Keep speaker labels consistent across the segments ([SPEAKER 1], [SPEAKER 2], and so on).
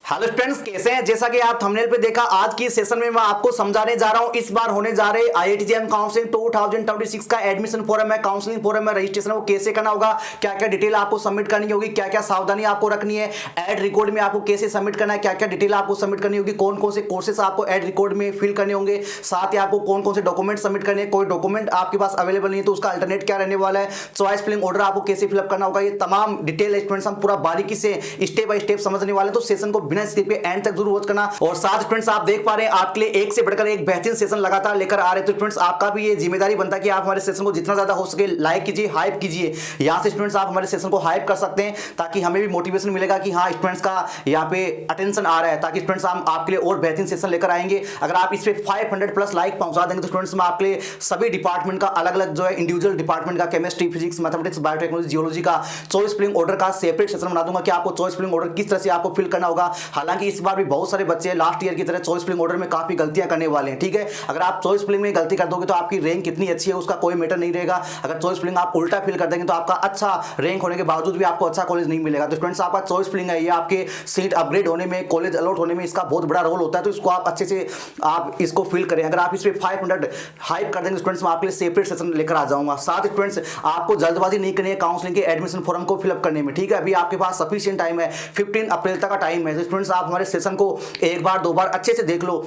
[SPEAKER 1] Hello friends, कैसे हैं? जैसा कि आप थंबनेल पे देखा, आज की सेशन में मैं आपको समझाने जा रहा हूं। इस बार होने जा रहे आईआईटी जेईई काउंसलिंग 2026 का एडमिशन फोरम है, काउंसलिंग फोरम है, रजिस्ट्रेशन वो कैसे करना होगा, क्या क्या डिटेल आपको सबमिट करनी होगी, क्या क्या सावधानी आपको रखनी है, एड रिकॉर्ड में आपको कैसे सबमिट करना है, क्या क्या डिटेल आपको सबमिट करनी होगी, कौन कौन से कोर्सेस आपको एड रिकॉर्ड में फिल करने होंगे, साथ ही आपको कौन कौन से डॉक्यूमेंट सबमिट करने हैं। कोई डॉक्यूमेंट आपके पास अवेलेबल नहीं है तो उसका अल्टरनेट क्या रहने वाला है, चॉइस फिलिंग ऑर्डर आपको कैसे फिलअप करना होगा, ये तमाम डिटेल स्टूडेंट्स हम पूरा बारीकी से स्टेप बाय स्टेप समझने वाले हैं। तो सेशन को बिना स्किप के एंड तक जरूर वॉच करना। और साथ फ्रेंड्स, आप देख पा रहे हैं आपके लिए एक से बढ़कर एक बेहतरीन सेशन लगातार लेकर आ रहे हैं। तो फ्रेंड्स, आपका भी ये जिम्मेदारी बनता है कि आप हमारे सेशन को जितना ज्यादा हो सके लाइक कीजिए, हाइप कीजिए। यहां से स्टूडेंट्स आप हमारे सेशन को हाइप कर सकते हैं ताकि हमें भी मोटिवेशन मिलेगा कि हाँ, स्टूडेंट्स का यहाँ पे अटेंशन आ रहा है, ताकि स्टूडेंट्स हम आपके लिए और बेहतरीन सेशन लेकर आएंगे। अगर आप इस पे 500 प्लस लाइक पहुंचा देंगे तो स्टूडेंट्स मैं आपके लिए सभी डिपार्टमेंट का अलग अलग जो है इंडिविजुअल डिपार्टमेंट का chemistry, physics, mathematics, biotechnology, geology का चॉइस फिलिंग ऑर्डर का सेपरेट सेशन बना दूंगा कि आपको चॉइस फिलिंग ऑर्डर किस तरह से आपको फिल करना होगा। हालांकि इस बार भी बहुत सारे बच्चे लास्ट ईयर की तरह चॉइस फिलिंग ऑर्डर में काफी गलतियां करने वाले हैं। ठीक है, अगर आप चॉइस फिलिंग में गलती कर दोगे तो आपकी रैंक कितनी अच्छी है उसका कोई मैटर नहीं रहेगा। अगर चॉइस फिलिंग आप उल्टा फिल कर देंगे तो आपका अच्छा रैंक होने के बावजूद भी आपको अच्छा कॉलेज नहीं मिलेगा। तो स्टूडेंट्स, आपका चॉइस फिलिंग है, ये आपके सीट अपग्रेड होने में, कॉलेज अलॉट होने में इसका बहुत बड़ा रोल होता है। तो इसको आप अच्छे से आप इसको फिल करें। अगर आप इस पे 500 हाइप कर देंगे स्टूडेंट्स, मैं आपके लिए सेपरेट सेशन लेकर आ जाऊंगा। साथ स्टूडेंट्स, आपको जल्दबाजी नहीं करनी है काउंसलिंग के एडमिशन फॉर्म को फिलअप करने में। ठीक है, अभी आपके पास सफिशिएंट टाइम है, 15 अप्रैल तक का टाइम है। तो स्टूडेंट्स, आप हमारे सेशन को एक बार दो बार अच्छे से देख लो।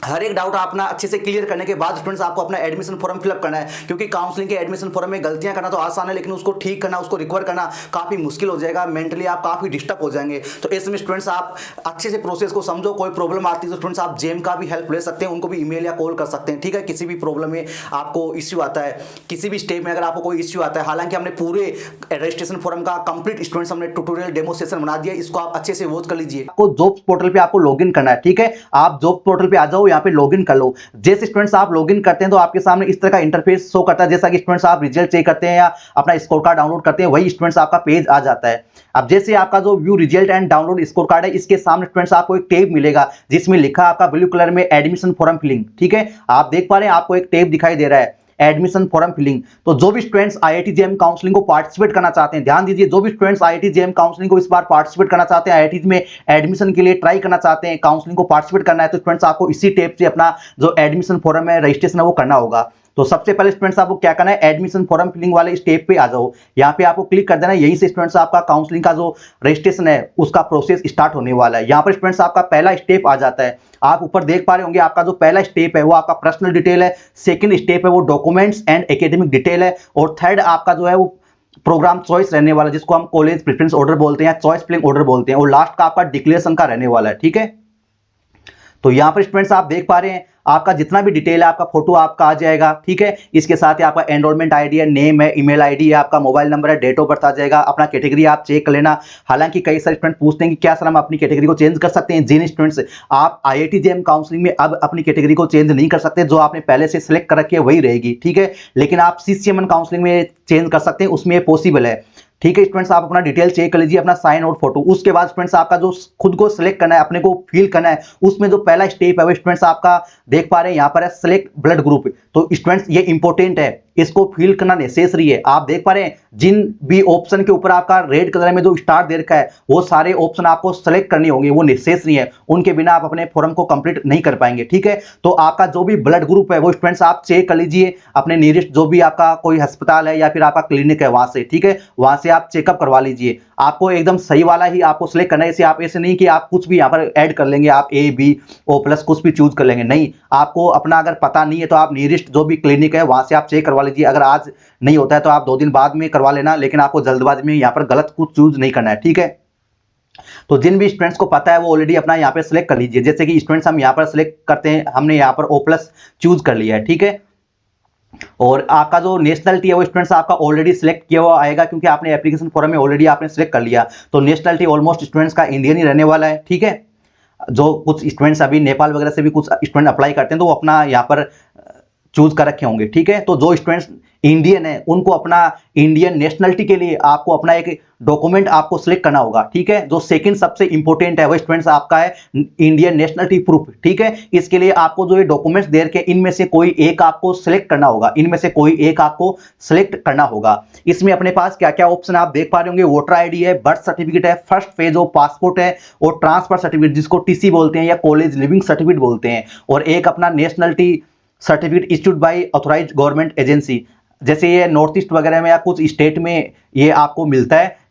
[SPEAKER 1] हर एक डाउट अपना अच्छे से क्लियर करने के बाद स्टूडेंट्स आपको अपना एडमिशन फॉर्म फिलअप करना है, क्योंकि काउंसलिंग के एडमिशन फॉर्म में गलतियां करना तो आसान है, लेकिन उसको ठीक करना, उसको रिकवर करना काफी मुश्किल हो जाएगा। मेंटली आप काफी डिस्टर्ब हो जाएंगे। तो इसमें स्टूडेंट्स आप अच्छे से प्रोसेस को समझो। कोई प्रॉब्लम आती है तो स्टूडेंट्स आप जेम का भी हेल्प ले सकते हैं, उनको भी ईमेल या कॉल कर सकते हैं। ठीक है, किसी भी प्रॉब्लम में आपको इश्यू आता है, किसी भी स्टेप में अगर आपको कोई इश्यू आता है, हालांकि हमने पूरे रजिस्ट्रेशन फॉर्म का कंप्लीट स्टूडेंट्स हमने ट्यूटोरियल डेमो सेशन बना दिया, इसको आप अच्छे से वॉच कर लीजिए। आपको जॉब्स पोर्टल पे आपको लॉगिन करना है। ठीक है, आप जॉब पोर्टल पे आ जाओ, यहाँ पे लॉगिन कर लो। जैसे स्टूडेंट्स आप लॉगिन करते हैं तो आपके सामने इस तरह का इंटरफेस शो करता है। जैसा कि स्टूडेंट्स आप रिजल्ट चेक करते हैं या अपना स्कोर कार्ड डाउनलोड करते हैं, वही स्टूडेंट्स आपका पेज आ जाता है। अब जैसे आपका जो view result and download score card है, इसके सामने स्टूडेंट्स आपको एक टैब मिलेगा जिसमें लिखा आपका ब्लू कलर में एडमिशन फॉर्म फिलिंग। ठीक है, आप देख पा रहे हैं आपको एक टैब दिखाई दे रहा है एडमिशन फॉर्म फिलिंग। तो जो भी स्टूडेंट्स आईआईटी जेईई काउंसलिंग को पार्टिसिपेट करना चाहते हैं, ध्यान दीजिए, जो भी स्टूडेंट्स आईआईटी जेईई काउंसलिंग को इस बार पार्टिसिपेट करना चाहते हैं, आईआईटी में एडमिशन के लिए ट्राई करना चाहते हैं, काउंसलिंग को पार्टिसिपेट करना है, तो स्टूडेंट्स आपको इसी टैब से अपना जो एडमिशन फॉर्म है, रजिस्ट्रेशन है, वो करना होगा। तो सबसे पहले स्टूडेंट्स आपको क्या करना है, एडमिशन फॉर्म फिलिंग वाले स्टेप पे आ जाओ। यहाँ पे आपको क्लिक कर देना है। यहीं से स्टूडेंट्स आपका काउंसलिंग का जो रजिस्ट्रेशन है उसका प्रोसेस स्टार्ट होने वाला है। यहाँ पर स्टूडेंट्स आपका पहला स्टेप आ जाता है। आप ऊपर देख पा रहे होंगे, आपका जो पहला स्टेप है वो आपका पर्सनल डिटेल है, सेकंड स्टेप है वो डॉक्यूमेंट्स एंड एकेडमिक डिटेल है, और थर्ड आपका जो है वो प्रोग्राम चॉइस रहने वाला है, जिसको हम कॉलेज प्रेफरेंस ऑर्डर बोलते हैं, चॉइस फिलिंग ऑर्डर बोलते हैं, और लास्ट का आपका डिक्लेरेशन का रहने वाला है। ठीक है, तो यहां पर स्टूडेंट्स आप देख पा रहे हैं आपका जितना भी डिटेल है, आपका फोटो आपका आ जाएगा। ठीक है, इसके साथ ही आपका एनरोलमेंट आईडी है, नेम है, ईमेल आईडी है, आपका मोबाइल नंबर है, डेट ऑफ बर्थ आ जाएगा, अपना कैटेगरी आप चेक कर लेना। हालांकि कई सारे स्टूडेंट पूछते हैं कि क्या सर हम अपनी कैटेगरी को चेंज कर सकते हैं। जिन स्टूडेंट्स आप आईआईटी जेईई काउंसलिंग में अब अपनी कैटेगरी को चेंज नहीं कर सकते, जो आपने पहले से सिलेक्ट कर रखी है वही रहेगी। ठीक है, लेकिन आप सीसीएमएन काउंसलिंग में चेंज कर सकते हैं, उसमें पॉसिबल है। ठीक है स्टूडेंट्स, आप अपना डिटेल चेक कर लीजिए, अपना साइन और फोटो। उसके बाद स्टूडेंट्स आपका जो खुद को सिलेक्ट करना है, अपने को फील करना है, उसमें जो पहला स्टेप है वो स्टूडेंट्स आपका देख पा रहे हैं यहाँ पर है सिलेक्ट ब्लड ग्रुप। तो स्टूडेंट्स ये इंपॉर्टेंट है, इसको फील करना नेसेसरी है। आप देख पा रहे हैं जिन भी ऑप्शन के ऊपर आपका रेड कलर में जो स्टार दे रखा है, वो सारे ऑप्शन आपको सेलेक्ट करने होंगे, वो नेसेसरी है, उनके बिना आप अपने फॉर्म को कंप्लीट नहीं कर पाएंगे। ठीक है, तो आपका जो भी ब्लड ग्रुप है वो स्टूडेंट्स आप चेक कर लीजिए अपने नियरेस्ट जो भी आपका कोई अस्पताल है या फिर आपका क्लिनिक है वहां से। ठीक है, वहां से आप चेकअप करवा लीजिए। आपको एकदम सही वाला ही आपको सिलेक्ट करना है। ऐसे आप ऐसे नहीं कि आप कुछ भी यहाँ पर ऐड कर लेंगे, आप ए बी ओ प्लस कुछ भी चूज कर लेंगे, नहीं। आपको अपना अगर पता नहीं है तो आप नियरेस्ट जो भी क्लिनिक है वहां से आप चेक करवा लीजिए। अगर आज नहीं होता है तो आप 2 दिन बाद में करवा लेना, लेकिन आपको जल्दबाजी में यहाँ पर गलत कुछ चूज नहीं करना है। ठीक है, तो जिन भी स्टूडेंट्स को पता है वो ऑलरेडी अपना यहाँ पे सिलेक्ट कर लीजिए। जैसे कि स्टूडेंट्स हम यहाँ पर सिलेक्ट करते हैं, हमने यहाँ पर ओ प्लस चूज कर लिया है। ठीक है, और आपका जो नेशनलिटी है वो स्टूडेंट्स आपका ऑलरेडी सिलेक्ट किया हुआ आएगा, क्योंकि आपने एप्लीकेशन फॉर्म में ऑलरेडी आपने सिलेक्ट कर लिया। तो नेशनलिटी ऑलमोस्ट स्टूडेंट्स का इंडियन ही रहने वाला है। ठीक है, जो कुछ स्टूडेंट्स अभी नेपाल वगैरह से भी कुछ स्टूडेंट अप्लाई करते हैं तो वो अपना यहाँ पर चूज कर रखे होंगे। ठीक है, तो जो स्टूडेंट्स इंडियन है उनको अपना इंडियन नेशनलिटी के लिए आपको अपना एक डॉक्यूमेंट आपको सिलेक्ट करना होगा, ठीक है। जो सेकंड सबसे इंपॉर्टेंट है वो स्टूडेंट्स आपका है इंडियन नेशनलिटी प्रूफ, ठीक है। इसके लिए आपको जो ये डॉक्यूमेंट्स दे रखे इनमें से कोई एक आपको सिलेक्ट करना होगा, इनमें से कोई एक आपको सिलेक्ट करना होगा। इसमें अपने पास क्या क्या ऑप्शन आप देख पा रहे होंगे, वोटर आईडी है, बर्थ सर्टिफिकेट है, फर्स्ट पेज ऑफ पासपोर्ट है, और ट्रांसफर सर्टिफिकेट जिसको टीसी बोलते हैं या कॉलेज लिविंग सर्टिफिकेट बोलते हैं, और एक अपना nationality certificate issued by authorised government agency. जैसे ये नॉर्थ ईस्ट वगैरह में या कुछ स्टेट में ये आपको मिलता है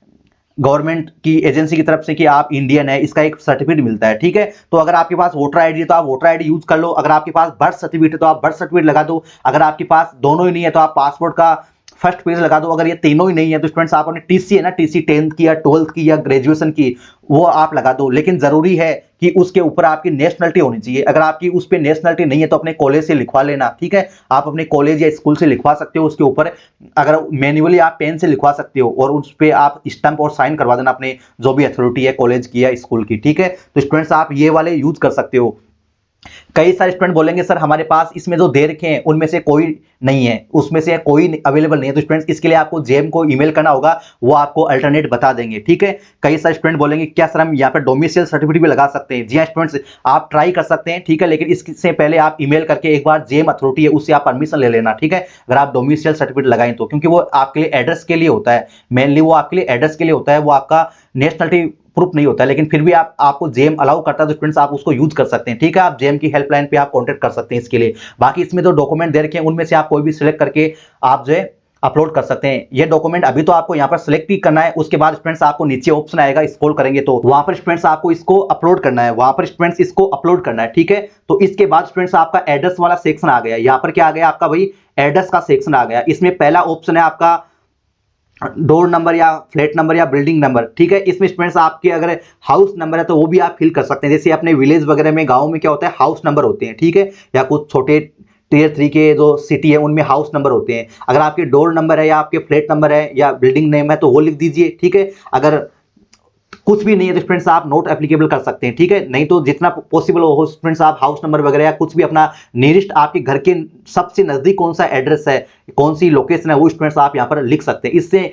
[SPEAKER 1] गवर्नमेंट की एजेंसी की तरफ से कि आप इंडियन है, इसका एक सर्टिफिकेट मिलता है, ठीक है। तो अगर आपके पास वोटर आईडी है तो आप वोटर आईडी यूज कर लो, अगर आपके पास बर्थ सर्टिफिकेट है तो आप बर्थ सर्टिफिकेट लगा दो, अगर आपके पास दोनों ही नहीं है तो आप पासपोर्ट का फर्स्ट पेज लगा दो, अगर ये तीनों ही नहीं है तो स्टूडेंट्स आप अपने टीसी है ना, टीसी 10th की या 12th की या ग्रेजुएशन की वो आप लगा दो। लेकिन जरूरी है कि उसके ऊपर आपकी नेशनलिटी होनी चाहिए, अगर आपकी उस पर नेशनलिटी नहीं है तो अपने कॉलेज से लिखवा लेना, ठीक है। आप अपने कॉलेज या स्कूल से लिखवा सकते हो उसके ऊपर, अगर मैन्युअली आप पेन से लिखवा सकते हो और उस पर आप स्टैंप और साइन करवा देना अपने जो भी अथॉरिटी है कॉलेज की या स्कूल की, ठीक है। तो स्टूडेंट्स आप ये वाले यूज कर सकते हो। कई सारे स्टूडेंट बोलेंगे सर हमारे पास इसमें जो दे रखे हैं उनमें से कोई नहीं है, उसमें से कोई अवेलेबल नहीं है, तो स्टूडेंट्स इसके लिए आपको जेम को ईमेल करना होगा, वो आपको अल्टरनेट बता देंगे, ठीक है। कई सारे स्टूडेंट बोलेंगे क्या सर हम यहाँ पर डोमिसाइल सर्टिफिकेट भी लगा सकते हैं? जी हाँ स्टूडेंट्स, आप ट्राई कर सकते हैं, ठीक है, लेकिन इससे पहले आप ईमेल करके एक बार जेम अथॉरिटी है उससे आप परमिशन ले लेना, ठीक है, अगर आप डोमिसाइल सर्टिफिकेट लगाएं तो, क्योंकि वो आपके लिए एड्रेस के लिए होता है, मेनली वो आपके लिए एड्रेस के लिए होता है, वो आपका नेशनलिटी प्रूफ नहीं होता है, लेकिन फिर भी आपको जेम अलाउ करता है तो स्टूडेंट्स आप उसको यूज कर सकते हैं, ठीक है। आप जेम की हेल्पलाइन पे आप कांटेक्ट कर सकते हैं इसके लिए। बाकी इसमें जो डॉक्यूमेंट दे रखे हैं उनमें से आप कोई भी सिलेक्ट करके आप जो है अपलोड कर सकते हैं। ये डॉक्यूमेंट अभी तो आपको यहाँ पर सिलेक्ट ही करना है, उसके बाद स्टूडेंट्स आपको नीचे ऑप्शन आएगा, स्क्रॉल करेंगे तो वहां पर स्टूडेंट्स आपको इसको अपलोड करना है, वहां पर स्टूडेंट्स इसको अपलोड करना है, ठीक है। तो इसके बाद स्टूडेंट्स आपका एड्रेस वाला सेक्शन आ गया, यहाँ पर क्या आ गया आपका भाई एड्रेस का सेक्शन आ गया। इसमें पहला ऑप्शन है आपका डोर नंबर या फ्लैट नंबर या बिल्डिंग नंबर, ठीक है। इसमें स्टूडेंट्स आपके अगर हाउस नंबर है तो वो भी आप फिल कर सकते हैं, जैसे अपने विलेज वगैरह में गांव में क्या होता है हाउस नंबर होते हैं, ठीक है, या कुछ छोटे टियर 3 के जो सिटी है उनमें हाउस नंबर होते हैं। अगर आपके डोर नंबर है या आपके फ्लैट नंबर है या बिल्डिंग नेम है तो वो लिख दीजिए, ठीक है। अगर कुछ भी नहीं है तो स्टूडेंट्स आप नोट एप्लीकेबल कर सकते हैं, ठीक है, नहीं तो जितना पॉसिबल हो स्टूडेंट्स आप हाउस नंबर वगैरह या कुछ भी अपना नियरेस्ट आपके घर के सबसे नजदीक कौन सा एड्रेस है, कौन सी लोकेशन है वो स्टूडेंट्स आप यहाँ पर लिख सकते हैं।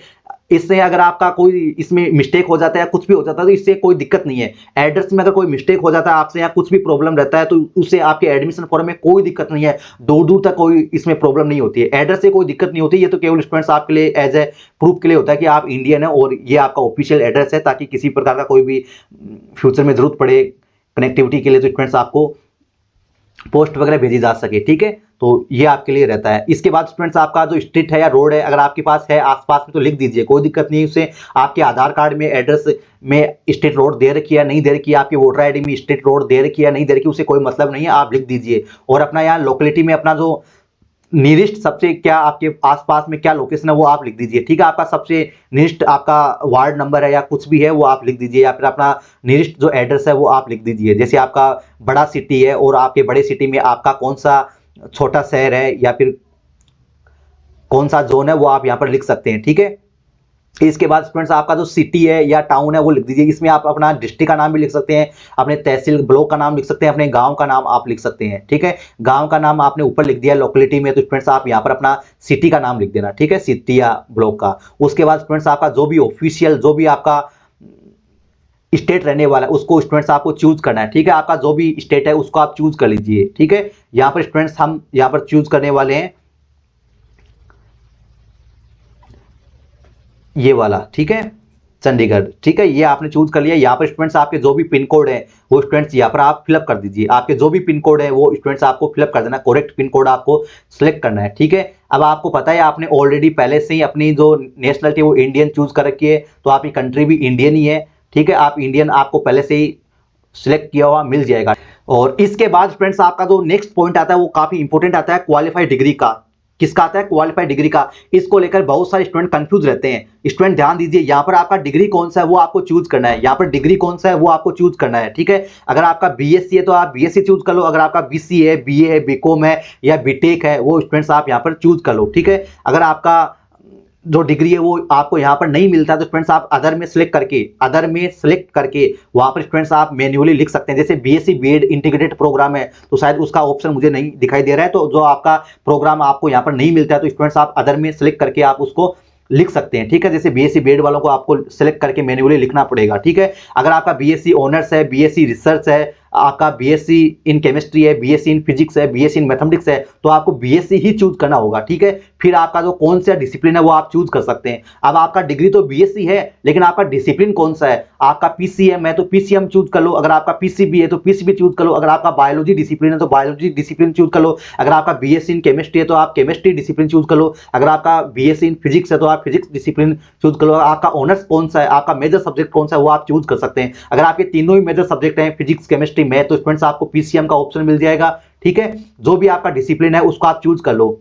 [SPEAKER 1] इससे अगर आपका कोई इसमें मिस्टेक हो जाता है या कुछ भी हो जाता है तो इससे कोई दिक्कत नहीं है। एड्रेस में अगर कोई मिस्टेक हो जाता है आपसे या कुछ भी प्रॉब्लम रहता है तो उससे आपके एडमिशन फॉर्म में कोई दिक्कत नहीं है, दूर दूर तक कोई इसमें प्रॉब्लम नहीं होती है, एड्रेस से कोई दिक्कत नहीं होती। ये तो केवल स्टूडेंट्स आपके लिए एज ए प्रूफ के लिए होता है कि आप इंडियन है और ये आपका ऑफिशियल एड्रेस है, ताकि किसी प्रकार का कोई भी फ्यूचर में जरूरत पड़े कनेक्टिविटी के लिए तो स्टूडेंट्स आपको पोस्ट वगैरह भेजी जा सके, ठीक है। तो ये आपके लिए रहता है। इसके बाद स्टूडेंट्स आपका जो स्ट्रीट है या रोड है अगर आपके पास है आसपास में तो लिख दीजिए, कोई दिक्कत नहीं है उससे। आपके आधार कार्ड में एड्रेस में स्ट्रीट रोड दे रखी है नहीं दे रखी है, आपकी वोटर आईडी में स्ट्रीट रोड दे रखी है नहीं दे रखी, उससे कोई मतलब नहीं है, आप लिख दीजिए। और अपना यहाँ लोकेलिटी में अपना जो नियरेस्ट सबसे क्या आपके आसपास में क्या लोकेशन है वो आप लिख दीजिए, ठीक है। आपका सबसे नियरेस्ट आपका वार्ड नंबर है या कुछ भी है वो आप लिख दीजिए, या फिर अपना नियरेस्ट जो एड्रेस है वो आप लिख दीजिए। जैसे आपका बड़ा सिटी है और आपके बड़े सिटी में आपका कौन सा छोटा शहर है या फिर कौन सा जोन है वो आप यहाँ पर लिख सकते हैं, ठीक है। इसके बाद स्टूडेंट्स आपका जो सिटी है या टाउन है वो लिख दीजिए। इसमें आप अपना डिस्ट्रिक्ट का नाम भी लिख सकते हैं, अपने तहसील ब्लॉक का नाम लिख सकते हैं, अपने गांव का नाम आप लिख सकते हैं, ठीक है। गांव का नाम आपने ऊपर लिख दिया लोकेलिटी में, तो स्टूडेंट्स आप यहाँ पर अपना सिटी का नाम लिख देना, ठीक है, सिटी या ब्लॉक का। उसके बाद स्टूडेंट्स आपका जो भी ऑफिशियल जो भी आपका स्टेट रहने वाला है उसको स्टूडेंट्स आपको चूज करना है, ठीक है। आपका जो भी स्टेट है उसको आप चूज कर लीजिए, ठीक है। यहाँ पर स्टूडेंट्स हम यहाँ पर चूज करने वाले हैं ये वाला, ठीक है, चंडीगढ़, ठीक है, ये आपने चूज कर लिया। यहाँ पर स्टूडेंट्स आपके जो भी पिन कोड है वो स्टूडेंट्स यहाँ पर आप फिलअप कर दीजिए। आपके जो भी पिन कोड है वो स्टूडेंट्स आपको फिलअप कर देना, करेक्ट पिन कोड आपको सिलेक्ट करना है, ठीक है। अब आपको पता है आपने ऑलरेडी पहले से ही अपनी जो नेशनलिटी वो इंडियन चूज कर रखी है, तो आपकी कंट्री भी इंडियन ही है, ठीक है। आप इंडियन आपको पहले से ही सिलेक्ट किया हुआ मिल जाएगा। और इसके बाद फ्रेंड्स आपका जो नेक्स्ट पॉइंट आता है वो काफी इंपॉर्टेंट आता है, क्वालिफाइड डिग्री का। किसका आता है? क्वालिफाइड डिग्री का। इसको लेकर बहुत सारे स्टूडेंट कंफ्यूज रहते हैं। स्टूडेंट ध्यान दीजिए, यहाँ पर आपका डिग्री कौन सा है वो आपको चूज करना है, यहाँ पर डिग्री कौन सा है वो आपको चूज करना है, ठीक है। अगर आपका बीएससी है तो आप बीएससी चूज कर लो, अगर आपका बीसी है, बीए है, बीकॉम है या बीटेक है वो स्टूडेंट्स आप यहाँ पर चूज कर लो, ठीक है। अगर आपका जो डिग्री है वो आपको यहाँ पर नहीं मिलता, तो स्टूडेंट्स आप अदर में सिलेक्ट करके वहां पर स्टूडेंट्स आप मैन्युअली लिख सकते हैं। जैसे बीएससी बीएड इंटीग्रेटेड प्रोग्राम है तो शायद उसका ऑप्शन मुझे नहीं दिखाई दे रहा है, तो जो आपका प्रोग्राम आपको यहाँ पर नहीं मिलता है तो स्टूडेंट्स आप अदर में सिलेक्ट करके आप उसको लिख सकते हैं। ठीक है, जैसे बीएससी बीएड वालों को आपको सिलेक्ट करके मैन्युअली लिखना पड़ेगा। ठीक है, अगर आपका बीएससी ऑनर्स है, बीएससी रिसर्च है, आपका बीएससी इन केमिस्ट्री है, बीएससी इन फिजिक्स है, बीएससी इन मैथमेटिक्स है, तो आपको बीएससी ही चूज करना होगा। ठीक है, फिर आपका जो कौन सा डिसिप्लिन है वो आप चूज कर सकते हैं। अब आपका डिग्री तो बीएससी है लेकिन आपका डिसिप्लिन कौन सा है, आपका पीसीएम है तो पीसीएम चूज कर लो, अगर आपका पीसीबी है तो पीसीबी चूज कर लो, अगर आपका बायोलॉजी डिसिप्लिन है तो बायोलॉजी डिसिप्लिन चूज कर लो, अगर आपका बीएससी इन केमिस्ट्री है तो आप केमिस्ट्री डिसिप्लिन चूज कर लो, अगर आपका बीएससी इन फिजिक्स है तो आप फिजिक्स डिसिप्लिन चूज कर लो, आपका ऑनर्स कौन सा है, आपका मेजर सब्जेक्ट कौन सा है वो आप चूज कर सकते हैं। अगर आपके तीनों ही मेजर सब्जेक्ट हैं फिजिक्स केमिस्ट्री मैथ, तो स्टूडेंट्स आपको पीसीएम का ऑप्शन मिल जाएगा। ठीक है, जो भी आपका डिसिप्लिन है उसको आप चूज कर लो।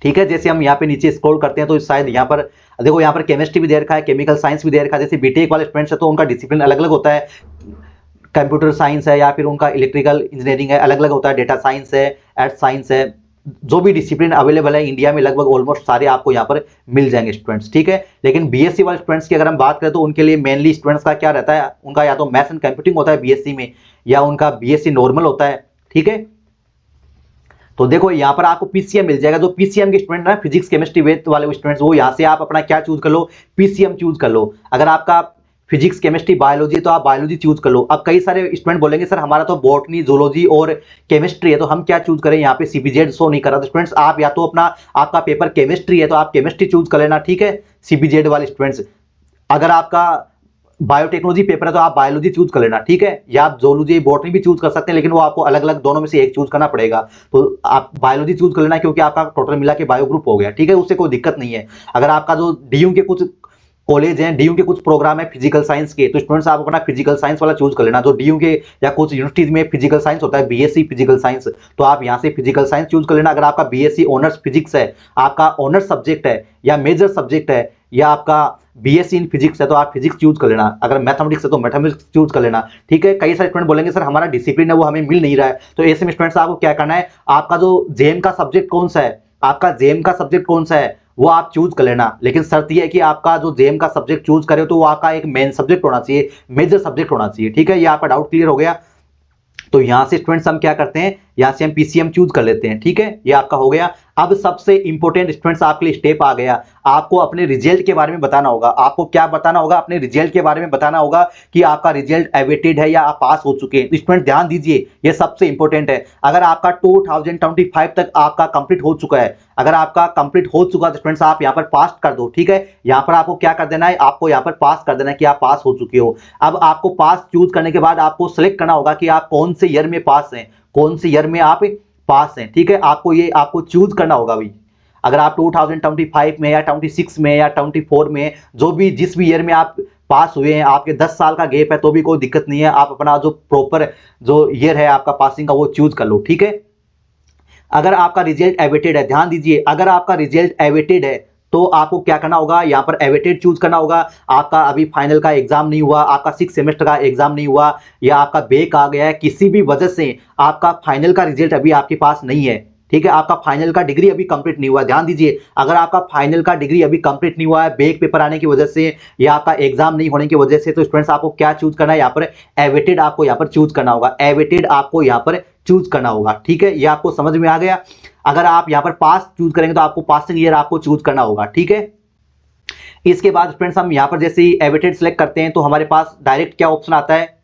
[SPEAKER 1] ठीक है, जैसे हम यहाँ पे नीचे स्क्रॉल करते हैं तो शायद यहाँ पर देखो, यहाँ पर केमिस्ट्री भी दे रखा है, केमिकल साइंस भी दे रखा है। जैसे बीटेक वाले स्टूडेंट्स है तो उनका डिसिप्लिन अलग अलग होता है, कंप्यूटर साइंस है या फिर उनका इलेक्ट्रिकल इंजीनियरिंग है, अलग अलग होता है, डेटा साइंस है, अर्थ साइंस है, जो भी डिसिप्लिन अवेलेबल है इंडिया में लगभग ऑलमोस्ट सारे आपको यहाँ पर मिल जाएंगे स्टूडेंट्स। ठीक है, लेकिन बीएससी वाले स्टूडेंट्स की अगर हम बात करें तो उनके लिए मेनली स्टूडेंट्स का क्या रहता है, उनका या तो मैथ्स एंड कंप्यूटिंग होता है बीएससी में, या उनका बीएससी नॉर्मल होता है। ठीक है, तो देखो यहाँ पर आपको पीसीएम मिल जाएगा। जो पीसीएम के स्टूडेंट है फिजिक्स केमिस्ट्री वेद वाले स्टूडेंट्स, वो यहाँ से आप अपना क्या चूज कर लो, पीसीएम चूज कर लो। अगर आपका फिजिक्स केमिस्ट्री बायोलॉजी तो आप बायोलॉजी चूज कर लो। अब कई सारे स्टूडेंट बोलेंगे सर हमारा तो बॉटनी जूलॉजी और केमिस्ट्री है तो हम क्या चूज करें, यहाँ पे सीबीजेड शो नहीं कर रहा। तो स्टूडेंट्स आप या तो अपना आपका पेपर केमिस्ट्री है तो आप केमिस्ट्री चूज कर लेना। ठीक है, सीबीजेड वाले स्टूडेंट्स, अगर आपका बायोटेक्नोलॉजी पेपर है तो आप बायोलॉजी चूज कर लेना। ठीक है, या आप जूलॉजी बॉटनी भी चूज कर सकते हैं, लेकिन वो आपको अलग अलग दोनों में से एक चूज करना पड़ेगा। तो आप बायोलॉजी चूज कर लेना क्योंकि आपका टोटल मिला के बायो ग्रुप हो गया। ठीक है, उससे कोई दिक्कत नहीं है। अगर आपका जो डीयू के कुछ कॉलेज हैं, डीयू के कुछ प्रोग्राम है फिजिकल साइंस के, तो स्टूडेंट्स आप अपना फिजिकल साइंस वाला चूज कर लेना। जो डीयू के या कुछ यूनिवर्सिटीज में फिजिकल साइंस होता है, बीएससी फिजिकल साइंस, तो आप यहां से फिजिकल साइंस चूज कर लेना। अगर आपका बीएससी ऑनर्स फिजिक्स है, आपका ऑनर्स सब्जेक्ट है या मेजर सब्जेक्ट है, या आपका बीएससी इन फिजिक्स है तो आप फिजिक्स चूज कर लेना। अगर मैथमेटिक्स है तो मैथमेटिक्स चूज कर लेना। ठीक है, कई सारे स्टूडेंट बोलेंगे सर हमारा डिसिप्लिन है वो हमें मिल नहीं रहा है, तो ऐसे में स्टूडेंट्स आपको क्या करना है, आपका जो जेएम का सब्जेक्ट कौन सा है, आपका जेएम का सब्जेक्ट कौन सा है वो आप चूज कर लेना। लेकिन शर्त यह है कि आपका जो जेएम का सब्जेक्ट चूज करे तो वो आपका एक मेन सब्जेक्ट होना चाहिए, मेजर सब्जेक्ट होना चाहिए। ठीक है, ये आपका डाउट क्लियर हो गया। तो यहां से स्टूडेंट्स हम क्या करते हैं, यहां से हम पीसीएम चूज कर लेते हैं। ठीक है, ये आपका हो गया। अब सबसे इंपॉर्टेंट स्टूडेंट्स आपके लिए स्टेप आ गया, आपको अपने रिजल्ट के बारे में बताना होगा। आपको क्या बताना होगा, अपने रिजल्ट के बारे में बताना होगा कि आपका रिजल्ट अवेटेड है या आप पास हो चुके हैं। स्टूडेंट ध्यान दीजिए, ये सबसे इंपॉर्टेंट है। अगर आपका 2025 तक आपका कंप्लीट हो चुका है, अगर आपका कंप्लीट हो चुका है तो स्टूडेंट्स आप यहाँ पर पास कर दो। ठीक है, यहाँ पर आपको क्या कर देना है, आपको यहाँ पर पास कर देना है कि आप पास हो चुके हो। अब आपको पास चूज करने के बाद आपको सिलेक्ट करना होगा कि आप कौन से ईयर में पास हैं, कौन से ईयर में आप पास हैं। ठीक है, आपको चूज करना होगा भाई। अगर आप 2025 में या 26 में या 24 में, जो भी जिस भी ईयर में आप पास हुए हैं, आपके 10 साल का गैप है तो भी कोई दिक्कत नहीं है। आप अपना जो प्रॉपर जो ईयर है आपका पासिंग का वो चूज कर लो। ठीक है, अगर आपका रिजल्ट अवेटेड है, ध्यान दीजिए, अगर आपका रिजल्ट अवेटेड है तो आपको क्या करना होगा, यहाँ पर अवेटेड चूज करना होगा। आपका अभी फाइनल का एग्जाम नहीं हुआ, आपका 6 सेमेस्टर का एग्जाम नहीं हुआ, या आपका बैक आ गया है, किसी भी वजह से आपका फाइनल का रिजल्ट अभी आपके पास नहीं है। ठीक है, आपका फाइनल का डिग्री अभी कंप्लीट नहीं हुआ। ध्यान दीजिए, अगर आपका फाइनल का डिग्री अभी कंप्लीट नहीं हुआ है, बैक पेपर आने की वजह से या आपका एग्जाम नहीं होने की वजह से, तो स्टूडेंट्स आपको क्या चूज करना है, यहाँ पर अवेटेड आपको यहाँ पर चूज करना होगा। अवेटेड आपको यहाँ पर चूज करना होगा। ठीक है, ये आपको समझ में आ गया। अगर आप यहाँ पर पास चूज करेंगे तो आपको पासिंग ईयर आपको चूज करना होगा। ठीक है, इसके बाद फ्रेंड्स हम यहाँ पर जैसे ही एवेटेड सेलेक्ट करते हैं तो हमारे पास डायरेक्ट क्या ऑप्शन आता है,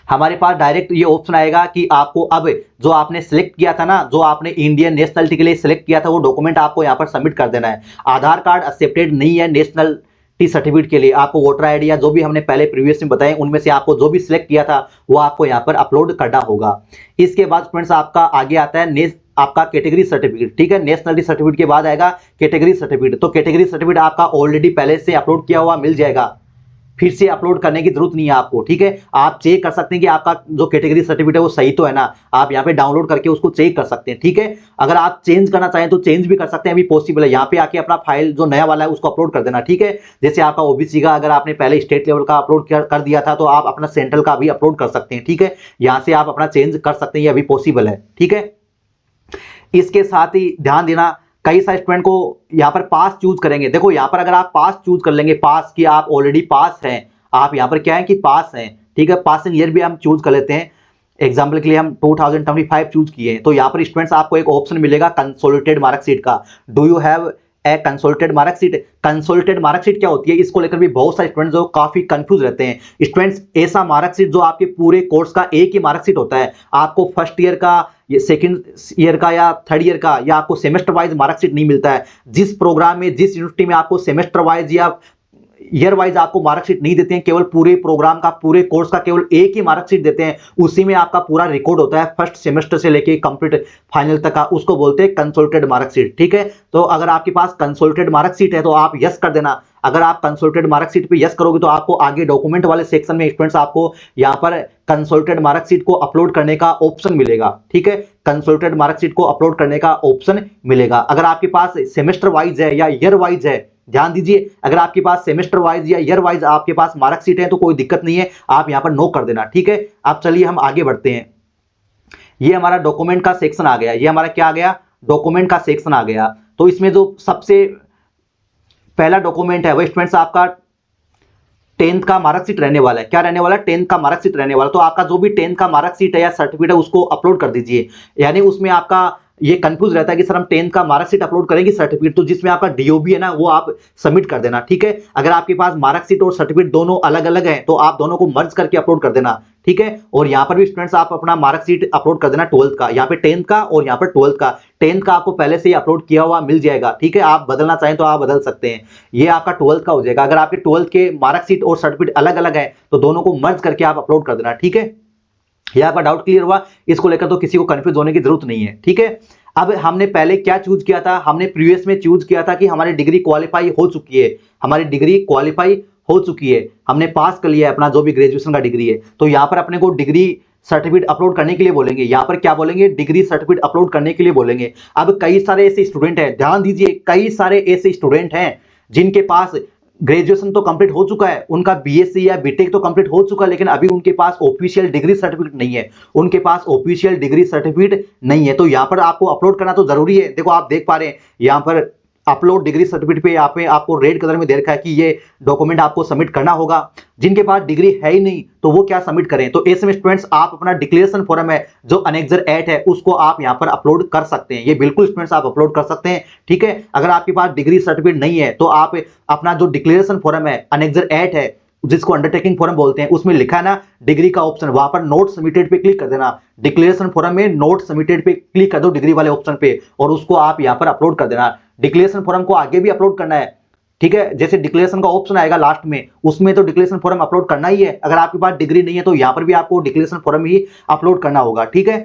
[SPEAKER 1] हमारे पास डायरेक्ट ये ऑप्शन आएगा कि आपको अब जो आपने सिलेक्ट किया था ना, जो आपने इंडियन नेशनलिटी के लिए सिलेक्ट किया था, वो डॉक्यूमेंट आपको यहाँ पर सबमिट कर देना है। आधार कार्ड एक्सेप्टेड नहीं है नेशनलिटी सर्टिफिकेट के लिए, आपको वोटर आईडी या जो भी हमने पहले प्रीवियस में बताए उनमें से आपको जो भी सिलेक्ट किया था वो आपको यहाँ पर अपलोड करना होगा। इसके बाद फ्रेंड्स आपका आगे आता है आपका कैटेगरी सर्टिफिकेट। ठीक है, नेशनलिटी सर्टिफिकेट के बाद आएगा कैटेगरी सर्टिफिकेट। तो कैटेगरी सर्टिफिकेट आपका ऑलरेडी पहले से अपलोड किया हुआ मिल जाएगा, फिर से अपलोड करने की जरूरत नहीं है आपको। ठीक है, आप चेक कर सकते हैं कि आपका जो कैटेगरी सर्टिफिकेट है वो सही तो है ना, आप यहाँ पे डाउनलोड करके उसको चेक कर सकते हैं। ठीक है, अगर आप चेंज करना चाहें तो चेंज भी कर सकते हैं, अभी पॉसिबल है। यहाँ पे आके अपना फाइल जो नया वाला है उसको अपलोड कर देना। ठीक है, जैसे आपका ओबीसी का अगर आपने पहले स्टेट लेवल का अपलोड कर दिया था तो आप अपना सेंट्रल का भी अपलोड कर सकते हैं। ठीक है, यहाँ से आप अपना चेंज कर सकते हैं, ये अभी पॉसिबल है। ठीक है, इसके साथ ही ध्यान देना कई सारे स्टूडेंट को यहाँ पर पास चूज करेंगे। देखो यहाँ पर अगर आप पास चूज कर लेंगे, पास की आप ऑलरेडी पास हैं, आप यहाँ पर क्या है कि पास हैं, ठीक है, पासिंग ईयर भी हम चूज कर लेते हैं। एग्जाम्पल के लिए हम 2025 चूज किए हैं, तो यहाँ पर स्टूडेंट्स आपको एक ऑप्शन मिलेगा कंसोलिडेटेड मार्कशीट का। Do you have a consolidated marksheet? Consolidated marksheet क्या होती है, इसको लेकर भी बहुत सारे स्टूडेंट्स जो काफी कंफ्यूज रहते हैं। स्टूडेंट्स ऐसा मार्कशीट जो आपके पूरे कोर्स का एक ही मार्कशीट होता है, आपको फर्स्ट ईयर का, सेकेंड ईयर का या थर्ड ईयर का, या आपको सेमेस्टर वाइज मार्कशीट नहीं मिलता है। जिस प्रोग्राम में, जिस यूनिवर्सिटी में आपको सेमेस्टर वाइज या ईयर वाइज आपको मार्कशीट नहीं देते हैं, केवल पूरे प्रोग्राम का, पूरे कोर्स का केवल एक ही मार्कशीट देते हैं, उसी में आपका पूरा रिकॉर्ड होता है फर्स्ट सेमेस्टर से लेके कंप्लीट फाइनल तक का, उसको बोलते हैं कंसोलिडेटेड मार्कशीट, ठीक है। तो अगर आपके पास कंसोलिडेटेड मार्कशीट है तो आप यस कर देना। अगर आप कंसोलिडेटेड मार्कशीट पे यस करोगे तो आपको आगे डॉक्यूमेंट वाले सेक्शन में स्टूडेंट्स आपको यहाँ पर कंसोलिडेटेड मार्कशीट को अपलोड करने का ऑप्शन मिलेगा, ठीक है, कंसोलिडेटेड मार्कशीट को अपलोड करने का ऑप्शन मिलेगा। अगर आपके पास सेमेस्टर वाइज है या ईयर वाइज है, ध्यान दीजिए, अगर आपके पास सेमेस्टर वाइज या ईयर वाइज आपके पास मार्कशीट है तो कोई दिक्कत नहीं है, आप यहां पर नो कर देना, ठीक है। अब चलिए हम आगे बढ़ते हैं। ये हमारा डॉक्यूमेंट का सेक्शन आ गया, ये हमारा क्या आ गया, डॉक्यूमेंट का सेक्शन आ गया। तो इसमें जो सबसे पहला डॉक्यूमेंट है वो स्टूडेंट्स आपका 10th का मार्कशीट रहने वाला है। क्या रहने वाला है? 10th का मार्कशीट रहने वाला। तो आपका जो भी 10th का मार्कशीट है या सर्टिफिकेट है उसको अपलोड कर दीजिए। यानी उसमें आपका ये कंफ्यूज रहता है कि सर हम 10th का मार्कशीट अपलोड करेंगे, सर्टिफिकेट, तो जिसमें आपका डीओबी है ना वो आप सबमिट कर देना, ठीक है। अगर आपके पास मार्कशीट और सर्टिफिकेट दोनों अलग अलग हैं तो आप दोनों को मर्ज करके अपलोड कर देना, ठीक है। और यहाँ पर भी स्टूडेंट्स आप अपना मार्कशीट अपलोड कर देना 12th का, यहाँ पे 10th का और यहाँ पर 12th का। 10th का आपको पहले से ही अपलोड किया हुआ मिल जाएगा, ठीक है, आप बदलना चाहें तो आप बदल सकते हैं। ये आपका 12th का हो जाएगा। अगर आपके 12th के मार्कशीट और सर्टिफिकेट अलग अलग है तो दोनों को मर्ज करके आप अपलोड कर देना, ठीक है। यहाँ पर डाउट क्लियर हुआ? इसको लेकर तो किसी को कंफ्यूज होने की जरूरत नहीं है, ठीक है। अब हमने पहले क्या चूज किया था, हमने प्रीवियस में चूज किया था कि हमारी डिग्री क्वालिफाई हो चुकी है, हमारी डिग्री क्वालिफाई हो चुकी है, हमने पास कर लिया है अपना जो भी ग्रेजुएशन का डिग्री है। तो यहाँ पर अपने को डिग्री सर्टिफिकेट अपलोड करने के लिए बोलेंगे, यहाँ पर क्या बोलेंगे, डिग्री सर्टिफिकेट अपलोड करने के लिए बोलेंगे। अब कई सारे ऐसे स्टूडेंट हैं, ध्यान दीजिए, कई सारे ऐसे स्टूडेंट हैं जिनके पास ग्रेजुएशन तो कंप्लीट हो चुका है, उनका बीएससी या बीटेक तो कंप्लीट हो चुका है, लेकिन अभी उनके पास ऑफिशियल डिग्री सर्टिफिकेट नहीं है, उनके पास ऑफिशियल डिग्री सर्टिफिकेट नहीं है। तो यहाँ पर आपको अपलोड करना तो जरूरी है। देखो आप देख पा रहे हैं यहाँ पर अपलोड डिग्री सर्टिफिकेट पे यहाँ पे आपको रेड कलर में दे रखा है कि ये डॉक्यूमेंट आपको सबमिट करना होगा। जिनके पास डिग्री है ही नहीं तो वो क्या सबमिट करें? तो ऐसे में स्टूडेंट्स आप अपना डिक्लेरेशन फॉर्म है जो अनेक्जर 8 है उसको आप यहाँ पर अपलोड कर सकते हैं। ये बिल्कुल स्टूडेंट्स आप अपलोड कर सकते हैं, ठीक है। अगर आपके पास डिग्री सर्टिफिकेट नहीं है तो आप अपना जो डिक्लेरेशन फॉर्म है अनेक्जर 8 है जिसको अंडरटेकिंग फॉर्म बोलते हैं, उसमें लिखा है ना डिग्री का ऑप्शन, वहां पर नोट सबमिटेड पे क्लिक कर देना। डिक्लेरेशन फॉर्म में नोट सबमिटेड पे क्लिक कर दो डिग्री वाले ऑप्शन पे और उसको आप यहां पर अपलोड कर देना। डिक्लेरेशन फॉर्म को आगे भी अपलोड करना है, ठीक है। जैसे डिक्लेरेशन का ऑप्शन आएगा लास्ट में, उसमें तो डिक्लेरेशन फॉर्म अपलोड करना ही है। अगर आपके पास डिग्री नहीं है तो यहां पर भी आपको डिक्लेरेशन फॉर्म ही अपलोड करना होगा, ठीक है।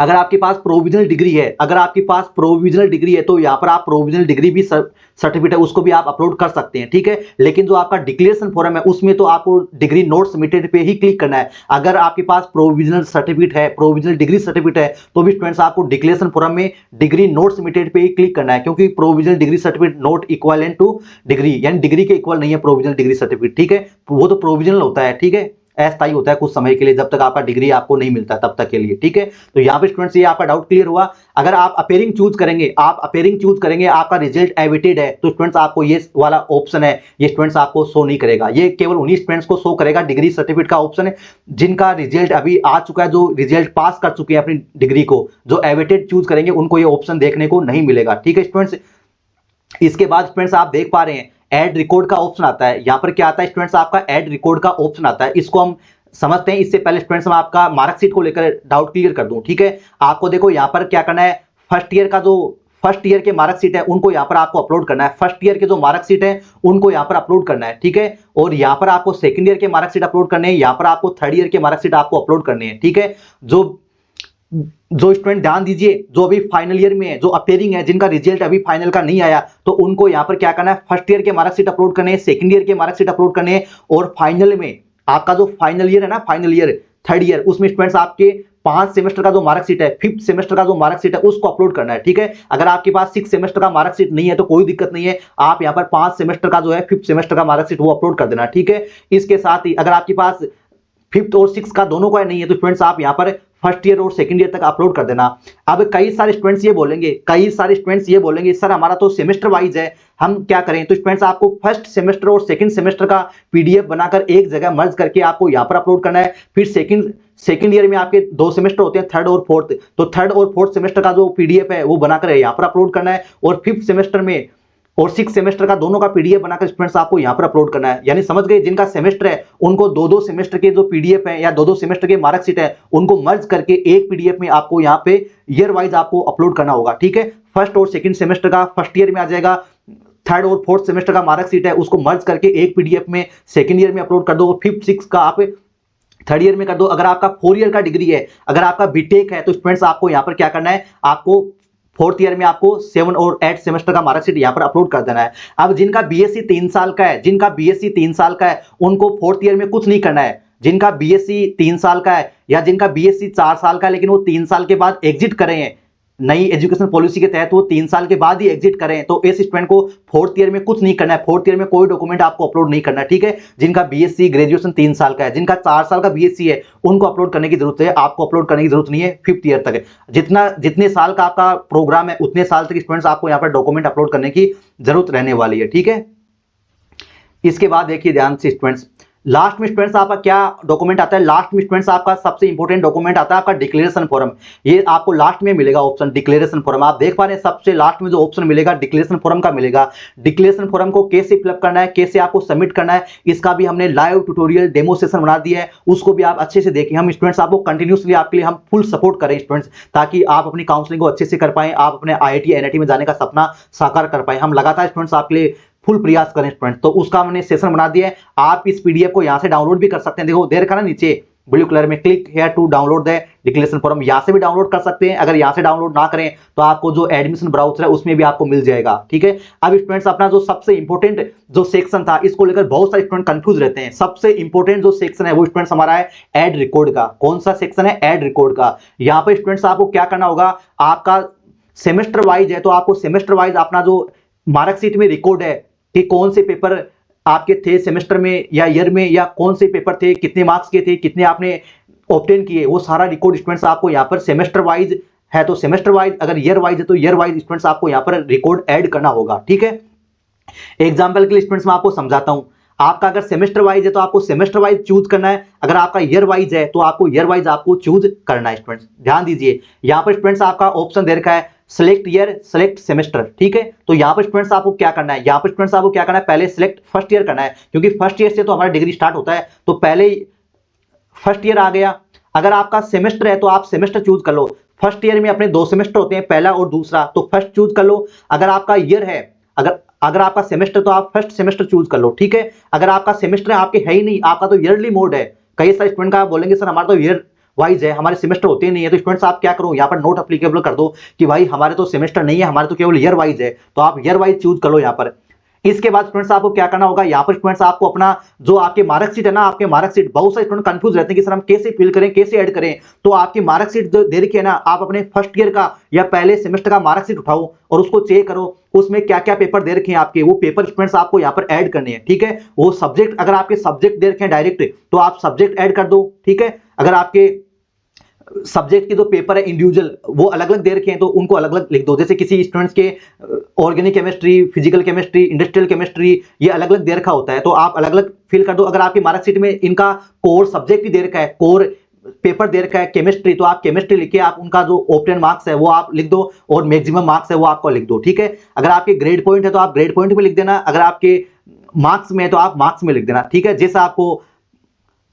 [SPEAKER 1] अगर आपके पास प्रोविजनल डिग्री है, अगर आपके पास प्रोविजनल डिग्री है तो यहां पर आप प्रोविजनल डिग्री भी सर्टिफिकेट है उसको भी आप अपलोड कर सकते हैं, ठीक है। लेकिन जो आपका डिक्लेरेशन फॉर्म है उसमें तो आपको डिग्री नोट सबमिटेड पे ही क्लिक करना है। अगर आपके पास प्रोविजनल सर्टिफिकेट है, प्रोविजनल डिग्री सर्टिफिकेट है तो भी स्टूडेंट्स आपको डिक्लेरेशन फॉर्म में डिग्री नोट सबमिटेड पे ही क्लिक करना है, क्योंकि provisional degree certificate note equivalent two degree, यानी डिग्री के इक्वल नहीं है प्रोविजनल डिग्री सर्टिफिकेट, ठीक है। वो तो प्रोविजनल होता है, ठीक है, अस्थायी होता है कुछ समय के लिए, जब तक आपका डिग्री आपको नहीं मिलता तब तक के लिए, ठीक है। तो यहाँ पे स्टूडेंट्स ये आपका डाउट क्लियर हुआ। अगर आप अपेयरिंग चूज करेंगे, आप अपेयरिंग चूज करेंगे, आपका रिजल्ट एविटेड है तो स्टूडेंट्स आपको ये वाला ऑप्शन है ये स्टूडेंट्स आपको शो नहीं करेगा। ये केवल उन्हीं स्टूडेंट्स को शो करेगा डिग्री सर्टिफिकेट का ऑप्शन है जिनका रिजल्ट अभी आ चुका है, जो रिजल्ट पास कर चुके हैं अपनी डिग्री को। जो एविटेड चूज करेंगे उनको ये ऑप्शन देखने को नहीं मिलेगा, ठीक है स्टूडेंट्स। इसके बाद स्टूडेंट्स आप देख पा रहे हैं ऐड रिकॉर्ड का ऑप्शन आता है। यहाँ पर क्या आता है स्टूडेंट्स, आपका ऐड रिकॉर्ड का ऑप्शन आता है। इसको हम समझते हैं। इससे पहले स्टूडेंट्स मैं आपका मार्कशीट को लेकर डाउट क्लियर कर दूं, ठीक है। आपको देखो यहाँ पर क्या करना है, फर्स्ट ईयर के मार्कशीट है उनको यहाँ पर आपको अपलोड करना है। फर्स्ट ईयर के जो मार्कशीट है उनको यहाँ पर अपलोड करना है, ठीक है। और यहाँ पर आपको सेकंड ईयर के मार्कशीट अपलोड करने हैं, यहाँ पर आपको थर्ड ईयर के मार्कशीट आपको अपलोड करने हैं, ठीक है। जो स्टूडेंट ध्यान दीजिए जो अभी फाइनल ईयर में है, जो अपेयरिंग है, जिनका रिजल्ट अभी फाइनल का नहीं आया, तो उनको यहाँ पर क्या करना है, फर्स्ट ईयर के मार्कशीट अपलोड करने हैं, सेकंड ईयर के मार्कशीट अपलोड करने हैं और फाइनल में आपका जो फाइनल ईयर है ना, फाइनल ईयर थर्ड ईयर, उसमें स्टूडेंट्स आपके 5 सेमेस्टर का जो मार्कशीट है, 5th सेमेस्टर का जो मार्कशीट है उसको अपलोड करना है, ठीक है। अगर आपके पास 6 सेमेस्टर का मार्कशीट नहीं है तो कोई दिक्कत नहीं है, आप यहाँ पर 5 सेमेस्टर का जो है 5th सेमेस्टर का मार्कशीट वो अपलोड कर देना, ठीक है। इसके साथ ही अगर आपके पास 5th और 6th का दोनों का नहीं है तो स्टूडेंट्स आप यहाँ पर फर्स्ट ईयर और सेकंड ईयर तक अपलोड कर देना। अब कई सारे स्टूडेंट्स ये बोलेंगे सर हमारा तो सेमेस्टर वाइज है, हम क्या करें? तो स्टूडेंट्स आपको फर्स्ट सेमेस्टर और सेकंड सेमेस्टर का पीडीएफ बनाकर एक जगह मर्ज करके आपको यहां पर अपलोड करना है। फिर सेकंड ईयर में आपके 2 सेमेस्टर होते हैं, थर्ड और फोर्थ, तो थर्ड और फोर्थ सेमेस्टर का जो पीडीएफ है वो बनाकर यहां पर अपलोड करना है। और फिफ्थ सेमेस्टर में और 6 सेमेस्टर का दोनों का पीडीएफ बनाकर स्टूडेंट्स आपको यहां पर अपलोड करना है। यानी समझ गए, जिनका सेमेस्टर है उनको 2-2 सेमेस्टर के जो पीडीएफ है या 2-2 सेमेस्टर के मार्कशीट है उनको मर्ज करके एक पीडीएफ में आपको यहां पे ईयर वाइज आपको अपलोड करना होगा। ठीक है, फर्स्ट और सेकंड सेमेस्टर का फर्स्ट ईयर में आ जाएगा, थर्ड और फोर्थ सेमेस्टर का मार्कशीट है उसको मर्ज करके एक पीडीएफ में सेकंड ईयर में अपलोड कर दो, और फिफ्थ सिक्स का आप थर्ड ईयर में कर दो। अगर आपका 4 ईयर का डिग्री है, अगर आपका बीटेक है, तो स्टूडेंट्स आपको यहां पर क्या करना है, आपको फोर्थ ईयर में आपको 7 और 8 सेमेस्टर का मार्कशीट यहां पर अपलोड कर देना है। अब जिनका बीएससी 3 साल का है उनको फोर्थ ईयर में कुछ नहीं करना है। जिनका बीएससी 3 साल का है या जिनका बीएससी 4 साल का है लेकिन वो 3 साल के बाद एग्जिट कर रहे हैं, नई एजुकेशन पॉलिसी के तहत वो 3 साल के बाद ही एग्जिट करें, तो इस स्टूडेंट को फोर्थ ईयर में कुछ नहीं करना है, फोर्थ ईयर में कोई डॉक्यूमेंट आपको अपलोड नहीं करना है। ठीक है, जिनका बीएससी ग्रेजुएशन 3 साल का है, जिनका 4 साल का बीएससी है उनको अपलोड करने की जरूरत है, आपको अपलोड करने की जरूरत नहीं है फिफ्थ ईयर तक। जितने साल का आपका प्रोग्राम है उतने साल तक स्टूडेंट्स आपको यहाँ पर डॉक्यूमेंट अपलोड करने की जरूरत रहने वाली है। ठीक है, इसके बाद देखिए ध्यान से स्टूडेंट्स, लास्ट में स्टूडेंट्स आपका क्या डॉक्यूमेंट आता है? लास्ट में स्टूडेंट्स आपका सबसे इंपॉर्टेंट डॉक्यूमेंट आता है आपका डिक्लेरेशन फॉर्म। ये आपको लास्ट में मिलेगा ऑप्शन डिक्लेरेशन फॉर्म। आप देख पा रहे हैं सबसे लास्ट में जो ऑप्शन मिलेगा डिक्लेरेशन फॉर्म का मिलेगा। डिक्लेरेशन फॉर्म को कैसे फिलअप करना है, कैसे आपको सबमिट करना है, इसका भी हमने लाइव ट्यूटोरियल डेमो सेशन बना दिया है, उसको भी आप अच्छे से देखिए। हम स्टूडेंट्स आपको कंटिन्यूसली आपके लिए हम फुल सपोर्ट करें स्टूडेंट्स, ताकि आप अपनी काउंसलिंग को अच्छे से कर पाएं, आप अपने IIT NIT में जाने का सपना साकार कर पाए। हम लगातार स्टूडेंट्स आपके लिए फुल प्रयास करें स्टूडेंट, तो उसका हमने सेशन बना दिया है। आप इस पीडीएफ को यहां से डाउनलोड भी कर सकते हैं, देखो दे रखा ना नीचे ब्लू कलर में, click here to download the declaration form. यहां से भी डाउनलोड कर सकते हैं, अगर यहां से डाउनलोड ना करें तो आपको जो एडमिशन ब्राउजर है उसमें भी आपको मिल जाएगा। ठीक है, अब स्टूडेंट्स अपना जो सबसे इंपॉर्टेंट जो सेक्शन था, इसको लेकर बहुत सारे स्टूडेंट कंफ्यूज रहते हैं। सबसे इंपॉर्टेंट जो सेक्शन है वो स्टूडेंट्स हमारा है एड रिकॉर्ड का। कौन सा सेक्शन है? एड रिकॉर्ड का। यहां पर स्टूडेंट्स आपको क्या करना होगा, आपका सेमेस्टर वाइज है तो आपको सेमेस्टर वाइज अपना जो मार्कशीट में रिकॉर्ड है कि कौन से पेपर आपके थे सेमेस्टर में या ईयर में, या कौन से पेपर थे, कितने मार्क्स के थे, कितने आपने ऑब्टेन किए, वो सारा रिकॉर्ड स्टूडेंट्स आपको यहाँ पर सेमेस्टर वाइज है तो सेमेस्टर वाइज, अगर ईयर वाइज है तो ईयर वाइज स्टूडेंट्स आपको यहाँ पर रिकॉर्ड ऐड करना होगा। ठीक है, एग्जाम्पल के लिए स्टूडेंट्स मैं आपको समझाता हूं। आपका अगर सेमेस्टर वाइज है तो आपको सेमेस्टर वाइज चूज करना है, अगर आपका ईयर वाइज है तो आपको ईयर वाइज आपको चूज करना है। स्टूडेंट्स ध्यान दीजिए, यहां पर स्टूडेंट्स आपका ऑप्शन दे रखा है सिलेक्ट ईयर सेलेक्ट सेमेस्टर। ठीक है, तो यहां पर स्टूडेंट्स आपको क्या करना है, यहां पर स्टूडेंट्स आपको क्या करना है, पहले सिलेक्ट फर्स्ट ईयर करना है, क्योंकि फर्स्ट ईयर से तो हमारा डिग्री स्टार्ट होता है, तो पहले फर्स्ट ईयर आ गया। अगर आपका सेमेस्टर है तो आप सेमेस्टर चूज कर लो। फर्स्ट ईयर में अपने 2 सेमेस्टर होते हैं, पहला और दूसरा, तो फर्स्ट चूज कर लो। अगर आपका ईयर है, अगर आपका सेमेस्टर तो आप फर्स्ट सेमेस्टर चूज कर लो। ठीक है, अगर आपका सेमेस्टर आपके है ही नहीं, आपका तो ईयरली मोड है, कई सारे स्टूडेंट का बोलेंगे सर हमारा तो ईयर वाइज है, हमारे सेमेस्टर होते नहीं है, तो स्टूडेंट्स आप क्या करो, यहाँ पर नोट अप्लीकेबल कर दो कि भाई हमारे तो सेमेस्टर नहीं है, हमारे तो केवल ईयर वाइज है, तो आप ईयर वाइज चूज कर लो यहाँ पर। इसके बाद स्टूडेंट्स आपको क्या करना होगा, यहाँ पर स्टूडेंट्स आपको अपना जो आपके मार्कशीट है ना, आपके मार्कशीट, बहुत सारे स्टूडेंट कंफ्यूज रहते हैं कि सर हम कैसे फिल करें, कैसे ऐड करें। तो आपकी मार्कशीट जो दे रखी है ना, आप अपने फर्स्ट ईयर का या पहले सेमेस्टर का मार्कशीट उठाओ और उसको चेक करो, उसमें क्या क्या पेपर दे रखे हैं आपके, वो पेपर स्टूडेंट्स आपको यहाँ पर ऐड करने हैं। ठीक है, वो सब्जेक्ट, अगर आपके सब्जेक्ट दे रखे हैं डायरेक्ट तो आप सब्जेक्ट ऐड कर दो। ठीक है, अगर आपके सब्जेक्ट के जो पेपर है इंडिविजुअल वो अलग अलग दे रखे हैं तो उनको अलग अलग लिख दो। जैसे किसी स्टूडेंट्स के organic chemistry, physical chemistry, industrial chemistry, ये अलग अलग दे रखा होता है, तो आप अलग अलग फिल कर दो। अगर आपकी मार्कशीट में इनका कोर सब्जेक्ट भी दे रखा है, कोर पेपर दे रखा है केमिस्ट्री, तो आप केमिस्ट्री लिख के आप उनका जो ऑब्टेन मार्क्स है वो आप लिख दो और मैक्सिमम मार्क्स है वो आपको लिख दो। ठीक है, अगर आपके ग्रेड पॉइंट है तो आप ग्रेड पॉइंट में लिख देना, अगर आपके मार्क्स में है तो आप मार्क्स में लिख देना। ठीक है, जैसा आपको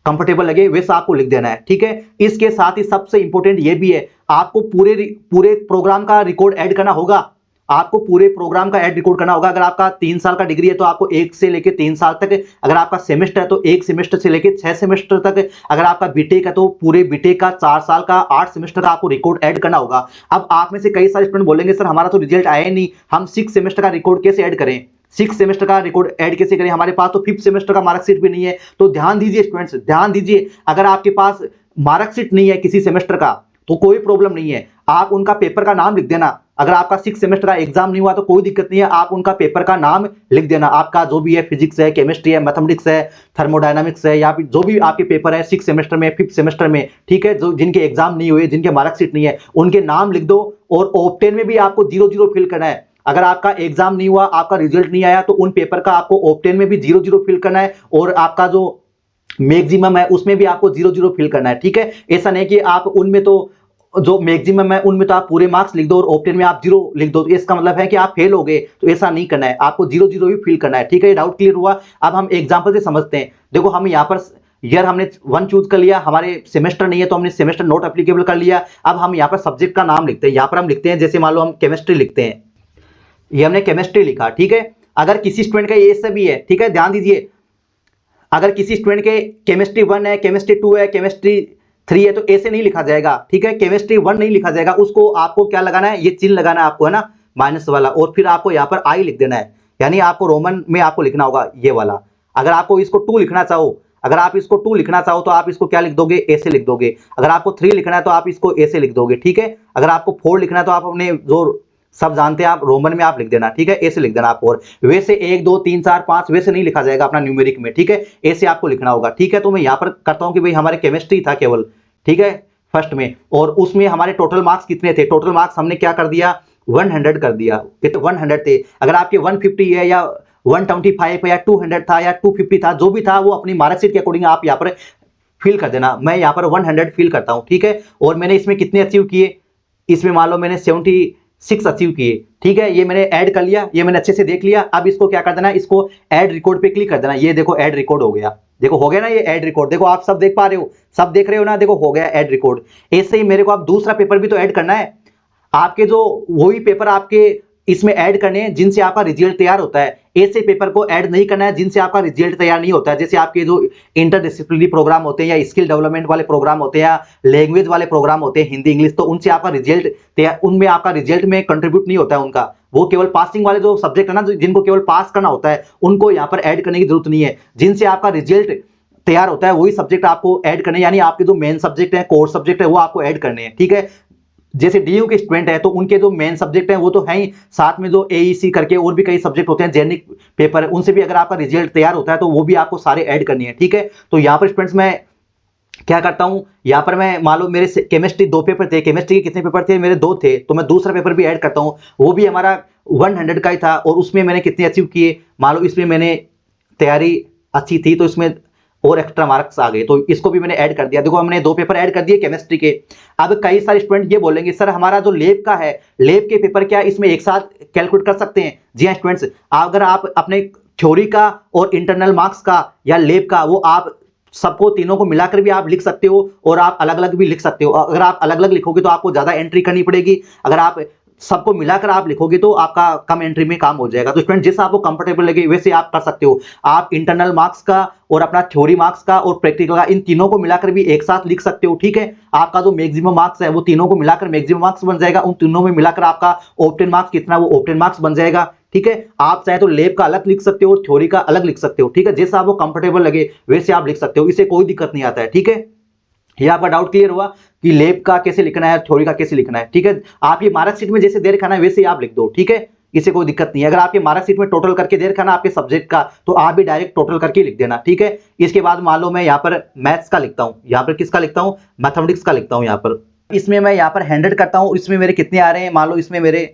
[SPEAKER 1] कंफर्टेबल लगे वैसा आपको लिख देना है। ठीक है, इसके साथ ही सबसे इंपॉर्टेंट ये भी है, आपको पूरे प्रोग्राम का रिकॉर्ड ऐड करना होगा। आपको पूरे प्रोग्राम का ऐड रिकॉर्ड करना होगा। अगर आपका 3 साल का डिग्री है तो आपको 1 से लेकर 3 साल तक, अगर आपका सेमेस्टर है तो 1 सेमेस्टर से लेकर 6 सेमेस्टर तक, अगर आपका बीटेक है तो पूरे बीटेक का 4 साल का 8 सेमेस्टर का आपको रिकॉर्ड ऐड करना होगा। अब आप में से कई सारे स्टूडेंट बोलेंगे सर हमारा तो रिजल्ट आया ही नहीं, हम 6 सेमेस्टर का रिकॉर्ड कैसे ऐड करें, 6 सेमेस्टर का रिकॉर्ड ऐड कैसे करें, हमारे पास तो 5th सेमेस्टर का मार्कशीट भी नहीं है। तो ध्यान दीजिए स्टूडेंट्स, ध्यान दीजिए, अगर आपके पास मार्कशीट नहीं है किसी सेमेस्टर का तो कोई प्रॉब्लम नहीं है, आप उनका पेपर का नाम लिख देना। अगर आपका 6 सेमेस्टर का एग्जाम नहीं हुआ तो कोई दिक्कत नहीं है, आप उनका पेपर का नाम लिख देना। आपका जो भी है, फिजिक्स है, केमिस्ट्री है, मैथमेटिक्स है, थर्मोडायनामिक्स है, या फिर जो भी आपके पेपर है 6 सेमेस्टर में, 5th सेमेस्टर में, ठीक है, जो जिनके एग्जाम नहीं हुए, जिनके मार्कशीट नहीं है, उनके नाम लिख दो। और ऑप्टेन में भी आपको 0-0 फिल करना है। अगर आपका एग्जाम नहीं हुआ, आपका रिजल्ट नहीं आया, तो उन पेपर का आपको ऑप्टेन में भी 0-0 फिल करना है, और आपका जो मैक्सिमम है उसमें भी आपको 0-0 फिल करना है, ठीक है। ऐसा नहीं कि आप उनमें तो जो मैक्सिमम है उनमें तो आप पूरे मार्क्स लिख दो और ऑप्टेन में आप 0 लिख दो, तो इसका मतलब है कि आप फेल हो गए। तो ऐसा नहीं करना है, आपको 0-0 भी फिल करना है, ठीक है। ये डाउट क्लियर हुआ। अब हम एग्जांपल से समझते हैं। देखो, हम यहाँ पर ईयर हमने 1 चूज कर लिया, हमारे सेमेस्टर नहीं है तो हमने सेमेस्टर नॉट एप्लीकेबल कर लिया। अब हम यहाँ पर सब्जेक्ट का नाम लिखते हैं। यहाँ पर हम लिखते हैं, जैसे मान लो हम केमिस्ट्री लिखते हैं, ये हमने केमिस्ट्री लिखा, ठीक है। अगर किसी स्टूडेंट का ये से भी है, ठीक है, ध्यान दीजिए, अगर किसी स्टूडेंट के केमिस्ट्री 1 है, केमिस्ट्री 2 है, केमिस्ट्री 3 है, तो ऐसे नहीं लिखा जाएगा, ठीक है। केमिस्ट्री 1 नहीं लिखा जाएगा, उसको आपको क्या लगाना है, ये चिन्ह लगाना है आपको, है ना, माइनस वाला, और फिर आपको यहाँ पर आई लिख देना है, यानी आपको रोमन में आपको लिखना होगा ये वाला। अगर आपको इसको 2 लिखना चाहो, अगर आप इसको 2 लिखना चाहो तो आप इसको क्या लिख दोगे, ऐसे लिख दोगे। अगर आपको 3 लिखना है तो आप इसको ऐसे लिख दोगे, ठीक है। अगर आपको 4 लिखना है तो आप अपने जो सब जानते हैं आप रोमन में आप लिख देना, ठीक है, ऐसे लिख देना आप। और वैसे 1 2 3 4 5 वैसे नहीं लिखा जाएगा अपना न्यूमेरिक में, ठीक है, ऐसे आपको लिखना होगा, ठीक है। तो मैं यहाँ पर करता हूँ कि भाई हमारे केमिस्ट्री था केवल, ठीक है, फर्स्ट में, और उसमें हमारे टोटल मार्क्स कितने थे, टोटल मार्क्स हमने क्या कर दिया, 100 कर दिया, तो 100 थे। अगर आपके 150 है या 125 है या 200 था या 250 था, जो भी था वो अपनी मार्कशीट के अकॉर्डिंग आप यहाँ पर फिल कर देना। मैं यहाँ पर 100 फिल करता हूँ, ठीक है। और मैंने इसमें कितने अचीव किए, इसमें मान लो मैंने 76 अचीव किए, ठीक है। ये मैंने ऐड कर लिया, ये मैंने अच्छे से देख लिया। अब इसको क्या कर देना, इसको ऐड रिकॉर्ड पे क्लिक कर देना। ये देखो ऐड रिकॉर्ड हो गया, देखो हो गया ना ये ऐड रिकॉर्ड, देखो आप सब देख पा रहे हो, सब देख रहे हो ना, देखो हो गया ऐड रिकॉर्ड। ऐसे ही मेरे को अब दूसरा पेपर भी तो ऐड करना है। आपके जो वही पेपर आपके इसमें ऐड करने हैं जिनसे आपका रिजल्ट तैयार होता है। ऐसे पेपर को ऐड नहीं करना है जिनसे आपका रिजल्ट तैयार नहीं होता है। जैसे आपके जो इंटरडिसिप्लिनरी प्रोग्राम होते हैं या स्किल डेवलपमेंट वाले प्रोग्राम होते हैं या लैंग्वेज वाले प्रोग्राम होते हैं, हिंदी इंग्लिश, तो उनसे आपका रिजल्ट तैयार, उनमें आपका रिजल्ट में कंट्रीब्यूट नहीं होता है उनका। वो केवल पासिंग वाले जो सब्जेक्ट है ना, जिनको केवल पास करना होता है, उनको यहाँ पर ऐड करने की जरूरत नहीं है। जिनसे आपका रिजल्ट तैयार होता है वही सब्जेक्ट आपको ऐड करने, यानी आपके जो मेन सब्जेक्ट है, कोर सब्जेक्ट है, वो आपको ऐड करने हैं, ठीक है। जैसे डीयू के स्टूडेंट है तो उनके जो मेन सब्जेक्ट है वो तो है ही, साथ में जो एईसी करके और भी कई सब्जेक्ट होते हैं, जेनिक पेपर है, उनसे भी अगर आपका रिजल्ट तैयार होता है तो वो भी आपको सारे ऐड करनी है, ठीक है। तो यहाँ पर स्टूडेंट्स मैं क्या करता हूं, यहाँ पर मैं मान लो मेरे केमिस्ट्री 2 पेपर थे, केमिस्ट्री के कितने पेपर थे, मेरे 2 थे, तो मैं दूसरा पेपर भी ऐड करता हूं, वो भी हमारा 100 का ही था, और उसमें मैंने कितने अचीव किए, मान लो इसमें मैंने तैयारी अच्छी थी तो इसमें और एक्स्ट्रा मार्क्स आ गए, तो इसको भी मैंने ऐड कर दिया। देखो हमने 2 पेपर ऐड कर दिए केमिस्ट्री के। अब कई सारे स्टूडेंट ये बोलेंगे सर हमारा जो लैब का है, लैब के पेपर क्या इसमें एक साथ कैलकुलेट कर सकते हैं? जी हाँ स्टूडेंट्स, अगर आप अपने थ्योरी का और इंटरनल मार्क्स का या लैब का, वो आप सबको तीनों को मिलाकर भी आप लिख सकते हो और आप अलग अलग भी लिख सकते हो। अगर आप अलग अलग लिखोगे तो आपको ज्यादा एंट्री करनी पड़ेगी, अगर आप सबको मिलाकर आप लिखोगे तो आपका कम एंट्री में काम हो जाएगा। तो स्टूडेंट जैसा आपको कंफर्टेबल लगे वैसे आप कर सकते हो। आप इंटरनल मार्क्स का और अपना थ्योरी मार्क्स का और प्रैक्टिकल का, इन तीनों को मिलाकर भी एक साथ लिख सकते हो, ठीक है। आपका जो मैक्सिमम मार्क्स है वो तीनों को मिलाकर मैक्सिमम मार्क्स बन जाएगा, उन तीनों में मिलाकर आपका ऑप्टेन मार्क्स कितना, वो ऑप्टेन मार्क्स बन जाएगा, ठीक है। आप चाहे तो लैब का अलग लिख सकते हो और थ्योरी का अलग लिख सकते हो, ठीक है। जैसा आपको कंफर्टेबल लगे वैसे आप लिख सकते हो, इससे कोई दिक्कत नहीं आता है, ठीक है। ये आपका डाउट क्लियर हुआ कि लैब का कैसे लिखना है, थ्योरी का कैसे लिखना है, ठीक है। आप ये मार्कशीट में जैसे दे रखा है वैसे ही आप लिख दो, ठीक है, इससे कोई दिक्कत नहीं है। अगर आपके मार्कशीट में टोटल करके दे रखा ना आपके सब्जेक्ट का, तो आप भी डायरेक्ट टोटल करके लिख देना, ठीक है। इसके बाद मान लो मैं यहाँ पर मैथ्स का लिखता हूँ, यहाँ पर किसका लिखता हूँ, मैथमेटिक्स का लिखता हूँ। यहाँ पर इसमें मैं यहाँ पर 100 करता हूँ, इसमें मेरे कितने आ रहे हैं, मान लो इसमें मेरे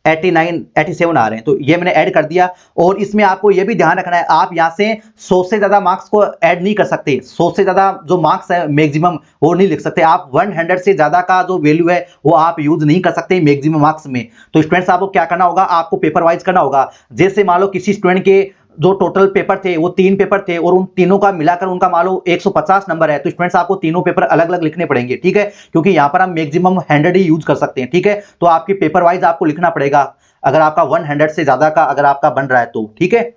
[SPEAKER 1] 89 87 आ रहे हैं, तो ये मैंने ऐड कर दिया। और इसमें आपको ये भी ध्यान रखना है, आप यहाँ से 100 से ज्यादा मार्क्स को ऐड नहीं कर सकते। 100 से ज्यादा जो मार्क्स है मैक्सिमम वो नहीं लिख सकते आप। 100 से ज्यादा का जो वैल्यू है वो आप यूज नहीं कर सकते मैक्सिमम मार्क्स में। तो स्टूडेंट्स आपको क्या करना होगा, आपको पेपर वाइज करना होगा। जैसे मान लो किसी स्टूडेंट के जो टोटल पेपर थे वो 3 पेपर थे और उन तीनों का मिलाकर उनका मान लो 150 नंबर है, तो स्टूडेंट्स आपको तीनों पेपर अलग अलग लिखने पड़ेंगे, ठीक है, क्योंकि यहाँ पर हम मैक्सिमम 100 ही यूज कर सकते हैं, ठीक है। तो आपके पेपर वाइज आपको लिखना पड़ेगा, अगर आपका 100 से ज्यादा का अगर आपका बन रहा है तो, ठीक है।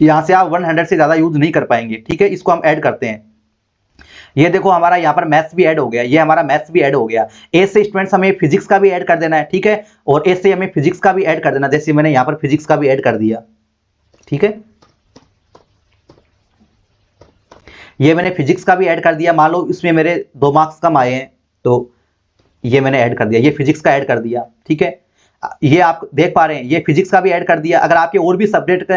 [SPEAKER 1] यहां से आप 100 से ज्यादा यूज नहीं कर पाएंगे, ठीक है। इसको हम ऐड करते हैं। ये देखो हमारा यहाँ पर मैथ्स भी ऐड हो गया, ये हमारा मैथ्स भी ऐड हो गया। ऐसे स्टूडेंट्स हमें फिजिक्स का भी ऐड कर देना है, ठीक है, और ऐसे हमें फिजिक्स का भी ऐड कर देना, जैसे मैंने यहाँ पर फिजिक्स का भी ऐड कर दिया, ठीक है। ये मैंने फिजिक्स का भी ऐड कर दिया, मान लो इसमें मेरे 2 मार्क्स कम आए हैं,
[SPEAKER 2] तो ये मैंने ऐड कर दिया, ये फिजिक्स का ऐड कर दिया, ठीक है। ये आप देख पा रहे हैं, ये फिजिक्स का भी ऐड कर दिया। अगर आपके और भी सब्जेक्ट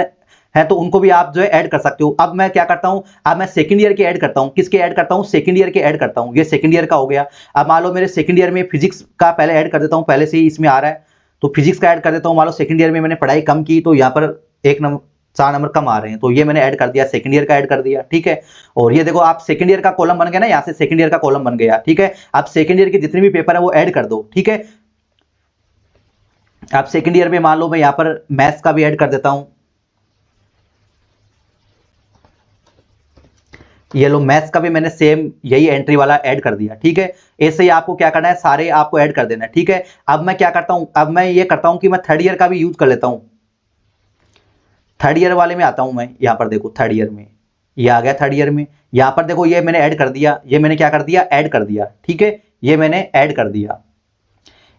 [SPEAKER 2] है तो उनको भी आप जो है ऐड कर सकते हो। अब मैं क्या करता हूं, अब मैं सेकंड ईयर के ऐड करता हूं। किसके ऐड करता हूं? सेकंड ईयर के ऐड करता हूं। ये सेकंड ईयर का हो गया। अब मान लो मेरे सेकंड ईयर में फिजिक्स का पहले ऐड कर देता हूं, पहले से ही इसमें आ रहा है, तो फिजिक्स का ऐड कर देता हूं। मान लो सेकंड ईयर में मैंने पढ़ाई कम की तो यहाँ पर 4 नंबर कम आ रहे हैं, तो ये मैंने ऐड कर दिया, सेकंड ईयर का ऐड कर दिया, ठीक है। और ये देखो आप सेकंड ईयर का कॉलम बन गया ना, यहाँ से सेकंड ईयर का कॉलम बन गया, ठीक है। आप सेकंड ईयर के जितने भी पेपर है वो ऐड कर दो, ठीक है। आप सेकंड ईयर में मान लो मैं यहाँ पर मैथ्स का भी ऐड कर देता हूं। ये लो मैथ्स का भी मैंने सेम यही एंट्री वाला ऐड कर दिया, ठीक है। ऐसे ही आपको क्या करना है, सारे आपको ऐड कर देना है, ठीक है। अब मैं क्या करता हूं, अब मैं ये करता हूं कि मैं थर्ड ईयर का भी यूज कर लेता हूं। थर्ड ईयर वाले में आता हूं मैं, यहां पर देखो थर्ड ईयर में ये आ गया। थर्ड ईयर में यहां पर देखो ये मैंने ऐड कर दिया, ये मैंने क्या कर दिया, ऐड कर दिया, ठीक है। ये मैंने ऐड कर दिया।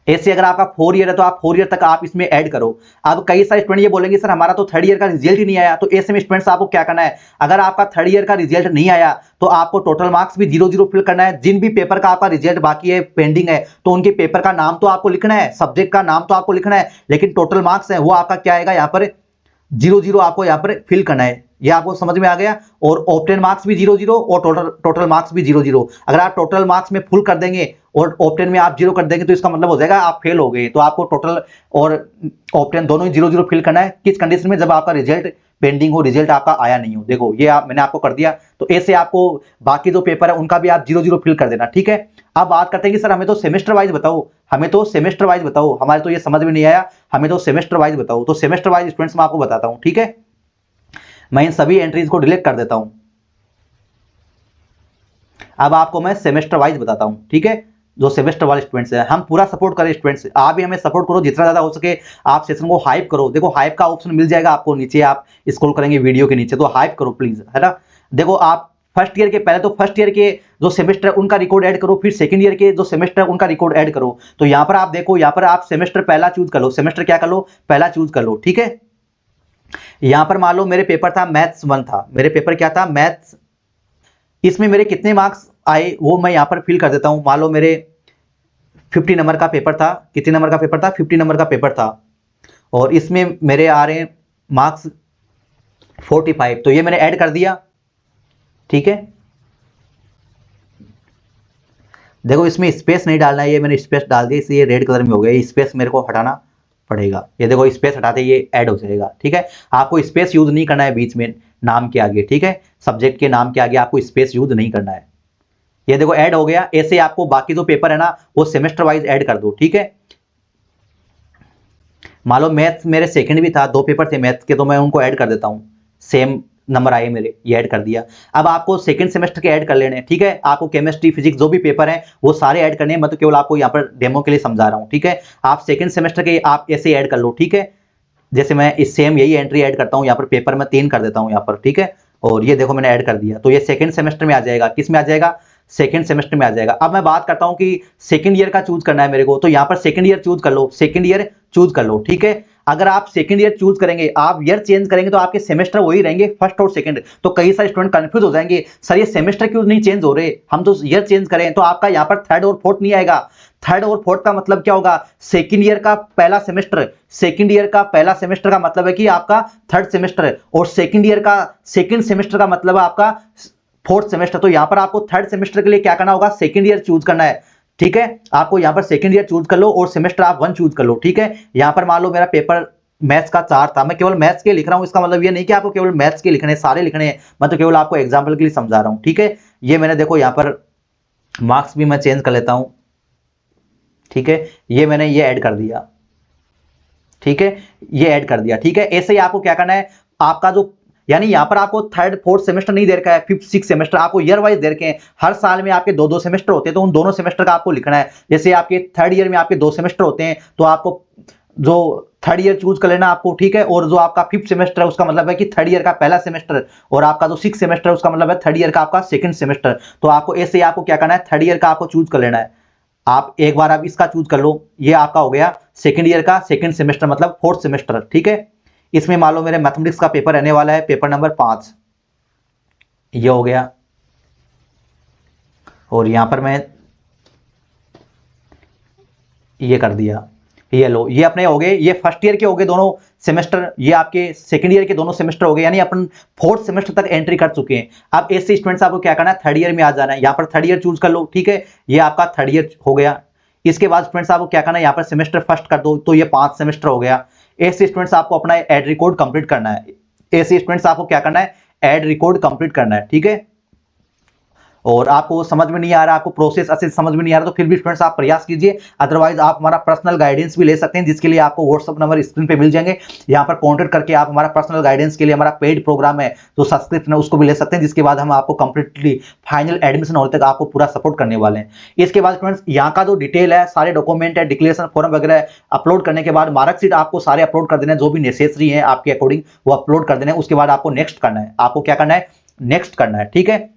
[SPEAKER 2] ऐसे अगर आपका 4 ईयर है तो आप 4 ईयर तक आप इसमें ऐड करो। अब कई सारे स्टूडेंट ये बोलेंगे सर हमारा तो थर्ड ईयर का रिजल्ट ही नहीं आया, तो ऐसे में स्टूडेंट्स आपको क्या करना है, अगर आपका थर्ड ईयर का रिजल्ट नहीं आया तो आपको टोटल मार्क्स भी 0-0 फिल करना है। जिन भी पेपर का आपका रिजल्ट बाकी है, पेंडिंग है, तो उनके पेपर का नाम तो आपको लिखना है, सब्जेक्ट का नाम तो आपको लिखना है, लेकिन टोटल मार्क्स है वो आपका क्या आएगा, यहाँ पर 0-0 आपको यहाँ पर फिल करना है। ये आपको समझ में आ गया। और ऑप्टेन मार्क्स भी 0-0 और टोटल मार्क्स भी 0-0। अगर आप टोटल मार्क्स में फुल कर देंगे और ऑप्टेन में आप 0 कर देंगे तो इसका मतलब हो जाएगा आप फेल हो गए। तो आपको टोटल और ऑप्टेन दोनों ही 0-0 फिल करना है। किस कंडीशन में? जब आपका रिजल्ट पेंडिंग हो, रिजल्ट आपका आया नहीं हो। देखो ये मैंने आपको कर दिया। तो ऐसे आपको बाकी जो पेपर है उनका भी आप 0-0 फिल कर देना, ठीक है। अब बात करते हैं कि सर हमें तो सेमेस्टर वाइज बताओ, हमें तो सेमेस्टर वाइज बताओ, हमारे तो ये समझ में नहीं आया, हमें तो सेमेस्टर वाइज बताओ। तो सेमेस्टर वाइज स्टूडेंट्स मैं आपको बताता हूं, ठीक है। मैं इन सभी एंट्रीज को डिलीट कर देता हूं। अब आपको मैं सेमेस्टर वाइज बताता हूं, ठीक है। जो सेमेस्टर वाले स्टूडेंट्स हैं, हम पूरा सपोर्ट करें स्टूडेंट्स, आप भी हमें सपोर्ट करो जितना ज्यादा हो सके। आप सेशन को हाइप करो। देखो हाइप का ऑप्शन मिल जाएगा आपको नीचे, आप स्क्रॉल करेंगे वीडियो के नीचे, तो हाइप करो प्लीज, है ना। देखो आप फर्स्ट ईयर के पहले तो फर्स्ट ईयर के जो सेमेस्टर उनका रिकॉर्ड ऐड करो, फिर सेकंड ईयर के जो सेमेस्टर उनका रिकॉर्ड ऐड करो। तो यहां पर आप देखो, यहां पर आप सेमेस्टर पहला चूज कर लो, सेमेस्टर क्या कर लो, पहला चूज कर लो, ठीक है। यहां पर मान लो मेरे पेपर था मैथ्स 1 था, मेरे पेपर क्या था, मैथ्स। इसमें मेरे कितने मार्क्स आए वो मैं यहां पर फिल कर देता हूं। मान लो मेरे 50 नंबर का पेपर था। कितने नंबर का पेपर था? 50 नंबर का पेपर था। और इसमें मेरे आ रहे हैं मार्क्स 45, तो ये मैंने ऐड कर दिया, ठीक है। देखो इसमें स्पेस नहीं डालना है, ये मैंने स्पेस डाल दिया इसलिए रेड कलर में हो गया। स्पेस मेरे को हटाना पड़ेगा। ये देखो स्पेस हटाते ये ऐड हो जाएगा, ठीक है। आपको स्पेस यूज नहीं करना है बीच में नाम के आगे, ठीक है। सब्जेक्ट के नाम के आगे आपको स्पेस यूज नहीं करना है। ये देखो ऐड हो गया। ऐसे आपको बाकी जो पेपर है ना वो सेमेस्टर वाइज ऐड कर दो, ठीक है। मान लो मैथ्स मेरे सेकंड भी था, 2 पेपर थे मैथ्स के, तो मैं उनको ऐड कर देता हूं। सेम नंबर आए मेरे, ये ऐड कर दिया। अब आपको सेकंड सेमेस्टर के ऐड कर लेने हैं, ठीक है। आपको केमिस्ट्री फिजिक्स जो भी पेपर है वो सारे ऐड करने हैं। मैं तो केवल आपको यहाँ पर डेमो के लिए समझा रहा हूं, ठीक है। आप सेकंड सेमेस्टर के आप ऐसे ऐड कर लो, ठीक है। जैसे मैं इस सेम यही एंट्री ऐड करता हूं, यहाँ पर पेपर में 3 कर देता हूं यहाँ पर, ठीक है। और ये देखो मैंने ऐड कर दिया, तो ये सेकंड सेमेस्टर में आ जाएगा। किस में आ जाएगा? सेकंड सेमेस्टर में आ जाएगा। अब मैं बात करता हूं कि सेकंड ईयर का चूज करना है मेरे को, तो यहां पर सेकंड ईयर चूज कर लो, सेकंड ईयर चूज कर लो, ठीक है। अगर आप सेकंड ईयर चूज करेंगे, आप ईयर चेंज करेंगे तो आपके सेमेस्टर वही रहेंगे, फर्स्ट और सेकंड। तो कई सारे स्टूडेंट कंफ्यूज हो जाएंगे, सर ये सेमेस्टर क्यों नहीं चेंज हो रहे, हम तो ईयर चेंज करें। तो आपका यहाँ पर थर्ड और फोर्थ नहीं आएगा। थर्ड और फोर्थ का मतलब क्या होगा? सेकंड ईयर का पहला सेमेस्टर, सेकंड ईयर का पहला सेमेस्टर का मतलब है कि आपका थर्ड सेमेस्टर, और सेकंड ईयर का सेकंड सेमेस्टर का मतलब है आपका फोर्थ सेमेस्टर। तो यहां पर आपको थर्ड सेमेस्टर के लिए क्या करना होगा? सेकंड ईयर चूज करना है, ठीक है। आपको यहां पर सेकंड ईयर चूज कर लो और सेमेस्टर आप 1 चूज कर लो, ठीक है। यहां पर मान लो मेरा पेपर मैथ्स का 4 था, मैं केवल मैथ्स के लिख रहा हूं। इसका मतलब ये नहीं कि आपको केवल मैथ्स के लिखने, सारे लिखने हैं, मैं तो केवल आपको एग्जांपल के लिए समझा रहा हूं, ठीक है। ये मैंने देखो यहां पर मार्क्स भी मैं चेंज कर लेता हूं, ठीक है। ये मैंने ये ऐड कर दिया, ठीक है। ये ऐड कर दिया, ठीक है। ऐसे ही आपको क्या करना है, आपका जो यानी यहां पर आपको थर्ड फोर्थ सेमेस्टर नहीं दे रखा है, फिफ्थ सिक्स सेमेस्टर आपको ईयर वाइज दे रखे हैं। हर साल में आपके 2-2 सेमेस्टर होते हैं, तो उन दोनों सेमेस्टर का आपको लिखना है। जैसे आपके थर्ड ईयर में आपके 2 सेमेस्टर होते हैं, तो आपको जो थर्ड ईयर चूज कर लेना आपको, ठीक है। और जो आपका फिफ्थ सेमेस्टर है उसका मतलब है कि थर्ड ईयर का पहला सेमेस्टर, और आपका जो सिक्स सेमेस्टर है उसका मतलब है थर्ड ईयर का आपका सेकंड सेमेस्टर। तो आपको ऐसे ही आपको क्या करना है, थर्ड ईयर का आपको चूज कर लेना है। आप एक बार आप इसका चूज कर लो, ये आपका हो गया सेकंड ईयर का सेकंड सेमेस्टर, मतलब फोर्थ सेमेस्टर, ठीक है। इसमें मान लो मेरे मैथमेटिक्स का पेपर रहने वाला है, पेपर नंबर 5, ये हो गया। और यहां पर मैं ये कर दिया, ये लो, ये अपने हो गए, ये फर्स्ट ईयर के हो गए दोनों सेमेस्टर, ये आपके सेकंड ईयर के दोनों सेमेस्टर हो गए, यानी अपन फोर्थ सेमेस्टर तक एंट्री कर चुके हैं। अब ऐसे स्टूडेंट्स आपको क्या करना है, थर्ड ईयर में आ जाना है, यहाँ पर थर्ड ईयर चूज कर लो, ठीक है, ये आपका थर्ड ईयर हो गया। इसके बाद स्टूडेंट्स आपको क्या करना है, यहाँ पर सेमेस्टर फर्स्ट कर दो, तो ये 5 सेमेस्टर हो गया। ऐसे स्टूडेंट्स आपको अपना एड रिकॉर्ड कंप्लीट करना है, ऐसे स्टूडेंट्स आपको क्या करना है, एड रिकॉर्ड कंप्लीट करना है, ठीक है। और आपको समझ में नहीं आ रहा, आपको प्रोसेस अच्छे समझ में नहीं आ रहा, तो फिर भी स्टूडेंट्स आप प्रयास कीजिए, अदरवाइज आप हमारा पर्सनल गाइडेंस भी ले सकते हैं, जिसके लिए आपको व्हाट्सअप नंबर स्क्रीन पे मिल जाएंगे, यहाँ पर कॉन्टेक्ट करके आप हमारा पर्सनल गाइडेंस के लिए हमारा पेड प्रोग्राम है जो सब्सक्रिप्शन है उसको भी ले सकते हैं, जिसके बाद हम आपको कंप्लीटली फाइनल एडमिशन होने तक आपको पूरा सपोर्ट करने वाले हैं। इसके बाद स्टूडेंट्स यहाँ का जो डिटेल है, सारे डॉक्यूमेंट है, डिक्लेरेशन फॉर्म वगैरह अपलोड करने के बाद मार्कशीट आपको सारे अपलोड कर देना है, जो भी नेसेसरी है आपके अकॉर्डिंग वो अपलोड कर देना है। उसके बाद आपको नेक्स्ट करना है, आपको क्या करना है, नेक्स्ट करना है, ठीक है।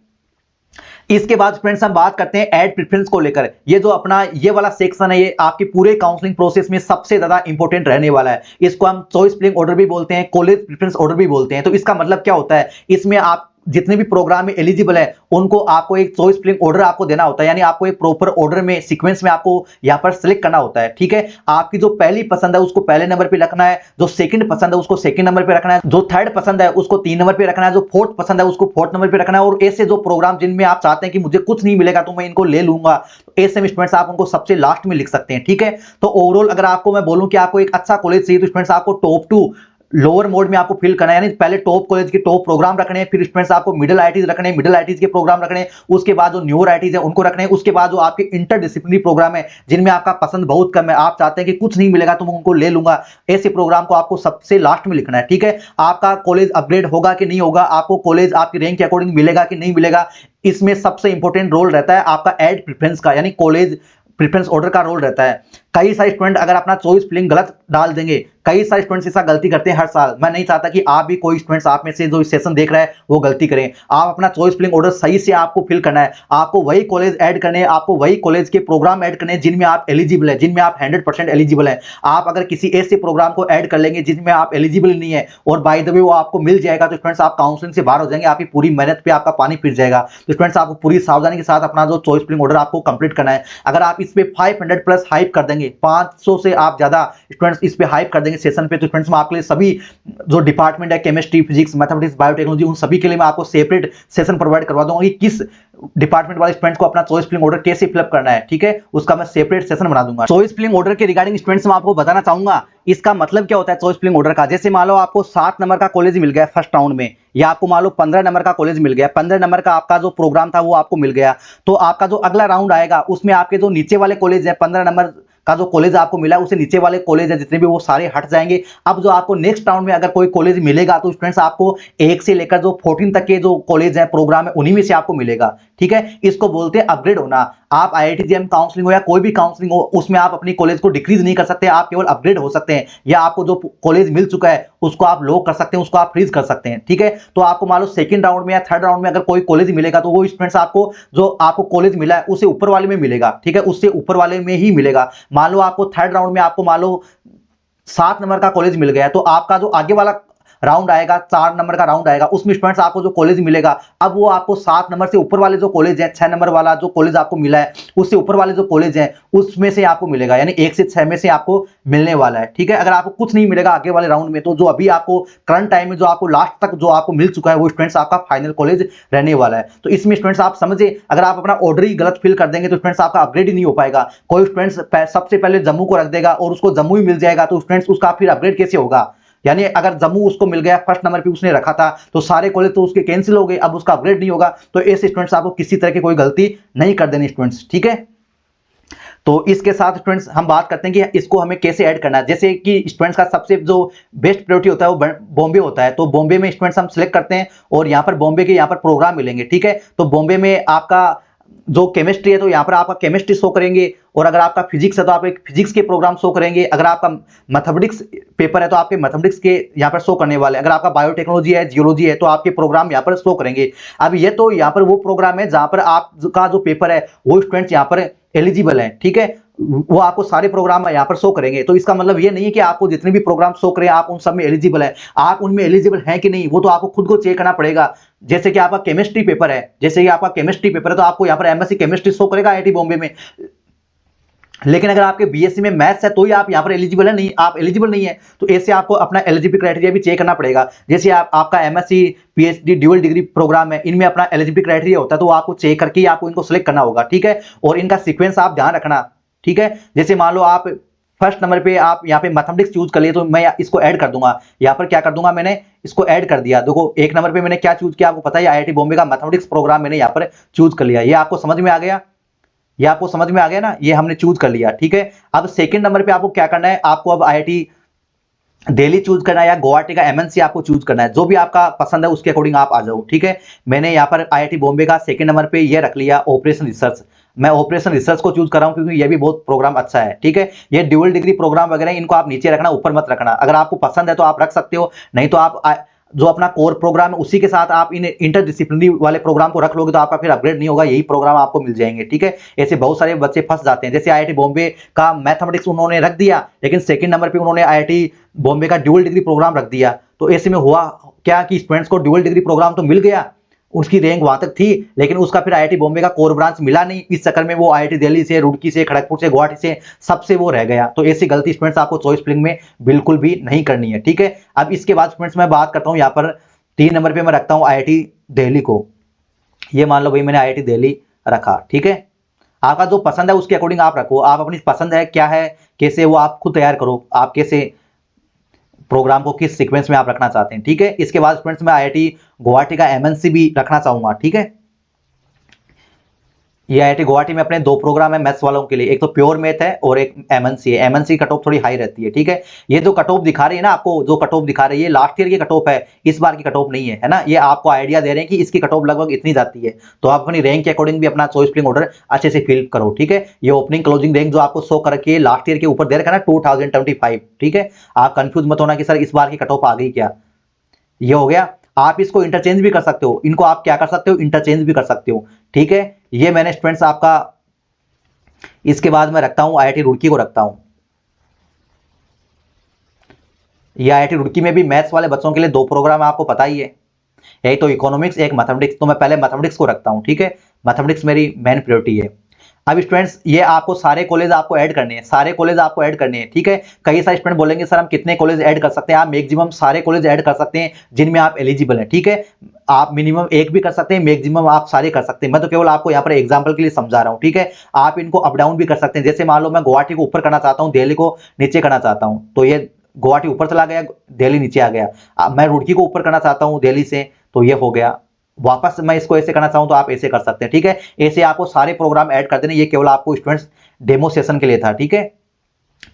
[SPEAKER 2] इसके बाद फ्रेंड्स हम बात करते हैं ऐड प्रेफरेंस को लेकर। ये जो अपना ये वाला सेक्शन है, ये आपकी पूरे काउंसलिंग प्रोसेस में सबसे ज्यादा इंपॉर्टेंट रहने वाला है। इसको हम चॉइस फिलिंग ऑर्डर भी बोलते हैं, कॉलेज प्रेफरेंस ऑर्डर भी बोलते हैं। तो इसका मतलब क्या होता है, इसमें आप जितने भी प्रोग्राम में एलिजिबल है उनको आपको एक चॉइस फिलिंग ऑर्डर आपको देना होता है, यानी आपको एक प्रॉपर ऑर्डर में सीक्वेंस में आपको यहां पर सिलेक्ट करना होता है, ठीक है। आपकी जो पहली पसंद है उसको पहले नंबर पे रखना है, जो सेकंड पसंद है उसको सेकंड नंबर पे रखना है, जो थर्ड पसंद है उसको 3 नंबर पे रखना है, जो फोर्थ पसंद है उसको फोर्थ नंबर पे रखना है। और ऐसे जो प्रोग्राम जिनमें आप चाहते हैं कि मुझे कुछ नहीं मिलेगा तो मैं इनको ले लूंगा, तो ऐसे में स्टूडेंट्स आप उनको सबसे लास्ट में लिख सकते हैं, ठीक है। तो ओवरऑल अगर आपको मैं बोलूं कि आपको एक अच्छा कॉलेज चाहिए तो स्टूडेंट्स आपको टॉप 2 लोअर मोड में आपको फिल करना है, यानी पहले टॉप कॉलेज के टॉप प्रोग्राम रखने हैं, फिर स्टूडेंट्स आपको मिडिल आईटीज रखने हैं, मिडिल आईटीज के प्रोग्राम रखने हैं, उसके बाद जो न्यूअर आईटीज है उनको रखने हैं, उसके बाद जो आपके इंटरडिसिप्लिनरी प्रोग्राम है जिनमें आपका पसंद बहुत कम है, आप चाहते हैं कि कुछ नहीं मिलेगा तो मैं उनको ले लूंगा, ऐसे प्रोग्राम को आपको सबसे लास्ट में लिखना है, ठीक है। आपका कॉलेज अपग्रेड होगा कि नहीं होगा, आपको कॉलेज आपकी रैंक के अकॉर्डिंग मिलेगा कि नहीं मिलेगा, इसमें सबसे इंपॉर्टेंट रोल रहता है आपका एड प्रेफरेंस का, यानी कॉलेज प्रेफरेंस ऑर्डर का रोल रहता है। कई सारे स्टूडेंट अगर अपना चॉइस फिलिंग गलत डाल देंगे, कई सारे स्टूडेंट्स ऐसा गलती करते हैं हर साल। मैं नहीं चाहता कि आप भी कोई स्टूडेंट्स आप में से जो इस सेशन देख रहा है वो गलती करें। आप अपना चॉइस फिलिंग ऑर्डर सही से आपको फिल करना है, आपको वही कॉलेज ऐड करने हैं, आपको वही कॉलेज के प्रोग्राम ऐड करने हैं जिनमें आप एलिजिबल है, जिनमें आप 100% एलिजिबल है। आप अगर किसी ऐसे प्रोग्राम को ऐड कर लेंगे जिसमें आप एलिजिबल नहीं है और बाय द वे वो आपको मिल जाएगा, तो स्टूडेंट्स आप काउंसलिंग से बाहर हो जाएंगे, आपकी पूरी मेहनत पे आपका पानी फिर जाएगा। तो स्टूडेंट्स आपको पूरी सावधानी के साथ अपना जो चॉइस फिलिंग ऑर्डर आपको कंप्लीट करना है। अगर आप इस पे 500 प्लस हाइप कर देंगे, 500 से आप ज्यादा स्टूडेंट्स इस पे हाइप कर देंगे सेशन पे, तो स्टूडेंट्स मैं आपके लिए सभी जो डिपार्टमेंट है केमिस्ट्री, फिजिक्स, मैथमेटिक्स, बायोटेक्नोलॉजी, उन सभी के लिए मैं आपको सेपरेट सेशन प्रोवाइड करवा दूंगा कि किस डिपार्टमेंट वाले स्टूडेंट्स को अपना चॉइस फिलिंग ऑर्डर कैसे फिलअप करना है, ठीक है, उसका मैं सेपरेट सेशन बना दूंगा। चॉइस फिलिंग ऑर्डर के रिगार्डिंग स्टूडेंट्स मैं आपको बताना चाहूंगा इसका मतलब क्या होता है चॉइस फिलिंग ऑर्डर का। जैसे मान लो आपको 7 नंबर का कॉलेज मिल गया फर्स्ट राउंड में, या आपको मान लो 15 नंबर का कॉलेज मिल गया, 15 नंबर का आपका जो प्रोग्राम था वो आपको मिल गया, तो आपका जो अगला राउंड आएगा उसमें आपके जो नीचे वाले कॉलेज है, 15 नंबर का जो कॉलेज आपको मिला है उसे नीचे वाले कॉलेज है जितने भी वो सारे हट जाएंगे। अब जो आपको नेक्स्ट राउंड में अगर कोई कॉलेज मिलेगा तो स्टूडेंट्स आपको 1 से लेकर जो 14 तक के जो कॉलेज है, प्रोग्राम है, उन्हीं में से आपको मिलेगा, ठीक है। इसको बोलते हैं अपग्रेड होना। आप IIT JEM काउंसलिंग हो या कोई भी काउंसलिंग हो उसमें आप अपनी कॉलेज को डिक्रीज नहीं कर सकते, आप केवल अपग्रेड हो सकते हैं, या आपको जो कॉलेज मिल चुका है उसको आप लॉक कर सकते हैं, उसको आप फ्रीज कर सकते हैं, ठीक है। तो आपको मान लो सेकंड राउंड में या थर्ड राउंड में अगर कोई कॉलेज मिलेगा तो वो स्टूडेंट्स आपको जो आपको कॉलेज मिला है उसे ऊपर वाले में मिलेगा, ठीक है, उससे ऊपर वाले में ही मिलेगा। मान लो आपको थर्ड राउंड में आपको मान लो 7 नंबर का कॉलेज मिल गया, तो आपका जो आगे वाला राउंड आएगा, 4 नंबर का राउंड आएगा, उसमें स्टूडेंट्स आपको जो कॉलेज मिलेगा, अब वो आपको 7 नंबर से ऊपर वाले जो कॉलेज है, 6 नंबर वाला जो कॉलेज आपको मिला है उससे ऊपर वाले जो कॉलेज है उसमें से आपको मिलेगा, यानी 1 से 6 में से आपको मिलने वाला है, ठीक है। अगर आपको कुछ नहीं मिलेगा आगे वाले राउंड में, तो जो अभी आपको करंट टाइम में जो आपको लास्ट तक जो आपको मिल चुका है वो स्टूडेंट्स आपका फाइनल कॉलेज रहने वाला है। तो इसमें स्टूडेंट्स आप समझे, अगर आप अपना ऑर्डर ही गलत फिल कर देंगे तो स्टूडेंट्स आपका अपग्रेड ही नहीं हो पाएगा। कोई स्टूडेंट्स सबसे पहले जम्मू को रख देगा और उसको जम्मू ही मिल जाएगा, तो स्टूडेंट्स उसका फिर अपग्रेड कैसे होगा। यानी अगर जम्मू उसको मिल गया फर्स्ट नंबर पे उसने रखा था तो सारे कॉलेज तो उसके कैंसिल हो गए, अब उसका अपग्रेड नहीं होगा। तो ऐसे स्टूडेंट्स आपको किसी तरह की कोई गलती नहीं कर देनी स्टूडेंट्स, ठीक है। तो इसके साथ स्टूडेंट्स हम बात करते हैं कि इसको हमें कैसे ऐड करना है। जैसे कि स्टूडेंट्स का सबसे जो बेस्ट प्रायोरिटी होता है वो बॉम्बे होता है, तो बॉम्बे में स्टूडेंट्स हम सिलेक्ट करते हैं और यहाँ पर बॉम्बे के यहाँ पर प्रोग्राम मिलेंगे, ठीक है। तो बॉम्बे में आपका जो केमिस्ट्री है तो यहाँ पर आपका केमिस्ट्री शो करेंगे, और अगर आपका फिजिक्स है तो आप एक फिजिक्स के प्रोग्राम शो करेंगे, अगर आपका मैथमेटिक्स पेपर है तो आपके मैथमेटिक्स के यहाँ पर शो करने वाले, अगर आपका बायोटेक्नोलॉजी है, जियोलॉजी है तो आपके प्रोग्राम यहाँ पर शो करेंगे। अब ये तो यहाँ पर वो प्रोग्राम है जहाँ पर आपका जो पेपर है वो स्टूडेंट्स यहाँ पर एलिजिबल है, ठीक है, वो आपको सारे प्रोग्राम यहाँ पर शो करेंगे। तो इसका मतलब ये नहीं है कि आपको जितने भी प्रोग्राम शो करें आप उन सब में एलिजिबल है, आप उनमें एलिजिबल हैं कि नहीं वो तो आपको खुद को चेक करना पड़ेगा। जैसे कि आपका केमिस्ट्री पेपर है, जैसे कि आपका केमिस्ट्री पेपर है तो आपको यहाँ पर MSc केमिस्ट्री शो करेगा IIT बॉम्बे में, लेकिन अगर आपके बीएससी में मैथ्स है तो ही आप यहाँ पर एलिजिबल है, नहीं आप एलिजिबल नहीं है तो ऐसे आपको अपना एलिजिबिलिटी क्राइटेरिया भी चेक करना पड़ेगा। जैसे आपका MSc PhD dual degree programme है, इनमें अपना एलिजिबिलिटी क्राइटेरिया होता है, तो आपको चेक करके ही आपको इनको सिलेक्ट करना होगा, ठीक है। और इनका सीक्वेंस आप ध्यान रखना, ठीक है। जैसे मान लो आप फर्स्ट नंबर पे आप यहाँ पे मैथमेटिक्स चूज कर लिए, तो मैं इसको ऐड कर दूंगा, यहाँ पर क्या कर दूंगा, मैंने इसको ऐड कर दिया। देखो एक नंबर पे मैंने क्या चूज किया, आपको पता है आईआईटी बॉम्बे का मैथमेटिक्स प्रोग्राम मैंने यहाँ पर चूज कर लिया। ये आपको समझ में आ गया, ये आपको समझ में आ गया ना, ये हमने चूज कर लिया, ठीक है। अब सेकंड नंबर पे आपको क्या करना है, आपको अब आईआईटी दिल्ली चूज करना है या गुवाहाटी का एमएनसी आपको चूज करना है, जो भी आपका पसंद है उसके अकॉर्डिंग आप आ जाओ, ठीक है। मैंने यहाँ पर आईआईटी बॉम्बे का सेकंड नंबर पे ये रख लिया ऑपरेशन रिसर्च। मैं ऑपरेशन रिसर्च को चूज कर रहा हूं क्योंकि ये भी बहुत प्रोग्राम अच्छा है, ठीक है। ये ड्यूअल डिग्री प्रोग्राम वगैरह इनको आप नीचे रखना, ऊपर मत रखना। अगर आपको पसंद है तो आप रख सकते हो, नहीं तो आप जो अपना कोर प्रोग्राम है उसी के साथ आप इन इंटरडिसिप्लिनरी वाले प्रोग्राम को रख लोगे तो आपका फिर अपग्रेड नहीं होगा, यही प्रोग्राम आपको मिल जाएंगे, ठीक है। ऐसे बहुत सारे बच्चे फंस जाते हैं। जैसे आईआईटी बॉम्बे का मैथमेटिक्स उन्होंने रख दिया, लेकिन सेकंड नंबर पे उन्होंने आईआईटी बॉम्बे का ड्यूअल डिग्री प्रोग्राम रख दिया, तो ऐसे में हुआ क्या कि स्टूडेंट्स को ड्यूअल डिग्री प्रोग्राम तो मिल गया, उसकी रैंक वहां तक थी, लेकिन उसका फिर आईआईटी बॉम्बे का कोर ब्रांच मिला नहीं। इस चक्कर में वो आईआईटी दिल्ली से, रुड़की से, खड़गपुर से, गुवाहाटी से, सबसे वो रह गया। तो ऐसी गलती स्टूडेंट्स आपको चॉइस फिलिंग में बिल्कुल भी नहीं करनी है, ठीक है। अब इसके बाद स्टूडेंट्स मैं बात करता हूं, यहाँ पर 3 नंबर पे मैं रखता हूं आईआईटी दिल्ली को। ये मान लो भाई मैंने आईआईटी दिल्ली रखा, ठीक है। आपका जो पसंद है उसके अकॉर्डिंग आप रखो, आप अपनी पसंद है क्या है, कैसे वो आप खुद तैयार करो, आप कैसे प्रोग्राम को किस सीक्वेंस में आप रखना चाहते हैं, ठीक है। इसके बाद स्टूडेंट्स मैं आईआईटी गुवाहाटी का एमएनसी भी रखना चाहूंगा, ठीक है। ये आईआईटी गुवाहाटी में अपने 2 प्रोग्राम है मैथ्स वालों के लिए, एक तो प्योर मैथ है और एक एमएनसी है। एमएनसी कट ऑफ थोड़ी हाई रहती है, ठीक है। ये जो कट ऑफ दिखा रही है ना आपको, जो कट ऑफ दिखा रही है लास्ट ईयर की कट ऑफ है, इस बार की कट ऑफ नहीं है ना। ये आपको आइडिया दे रहे हैं कि इसकी कट ऑफ लगभग इतनी जाती है, तो आप अपनी रैंक के अकॉर्डिंग भी अपना चॉइस फिलिंग ऑर्डर अच्छे से फिल करो, ठीक है। ये ओपनिंग क्लोजिंग रैंक जो आपको शो कर रखी है लास्ट ईयर के ऊपर दे रखा है ना 2025, ठीक है। आप कंफ्यूज मत होना कि सर इस बार की कट ऑफ आ गई क्या, ये हो गया। आप इसको इंटरचेंज भी कर सकते हो, इनको आप क्या कर सकते हो, इंटरचेंज भी कर सकते हो, ठीक है। ये मैंने स्टूडेंट्स आपका, इसके बाद मैं रखता हूं आईआईटी रुड़की को रखता हूं। ये आईआईटी रुड़की में भी मैथ्स वाले बच्चों के लिए 2 प्रोग्राम आपको पता ही है, एक तो इकोनॉमिक्स, एक मैथमेटिक्स। तो मैं पहले मैथमेटिक्स को रखता हूं, ठीक है। मैथमेटिक्स मेरी मेन प्रायोरिटी है। अब स्टूडेंट्स ये आपको सारे कॉलेज आपको ऐड करने हैं, सारे कॉलेज आपको ऐड करने हैं, ठीक है। कई सारे स्टूडेंट बोलेंगे सर हम कितने कॉलेज ऐड कर सकते हैं, आप मैक्सिमम सारे कॉलेज ऐड कर सकते हैं जिनमें आप एलिजिबल हैं, ठीक है। आप मिनिमम एक भी कर सकते हैं, मैक्सिमम आप सारे कर सकते हैं। मैं तो केवल आपको यहाँ पर एग्जांपल के लिए समझा रहा हूँ, ठीक है। आप इनको अप डाउन भी कर सकते हैं। जैसे मान लो मैं गुवाहाटी को ऊपर करना चाहता हूँ, दिल्ली को नीचे करना चाहता हूँ, तो ये गुवाहाटी ऊपर चला गया, दिल्ली नीचे आ गया। अब मैं रुड़की को ऊपर करना चाहता हूँ दिल्ली से, तो ये हो गया। वापस मैं इसको ऐसे करना चाहूं तो आप ऐसे कर सकते हैं, ठीक है। ऐसे आपको सारे प्रोग्राम ऐड कर देने, ये केवल आपको स्टूडेंट्स डेमो सेशन के लिए था, ठीक है।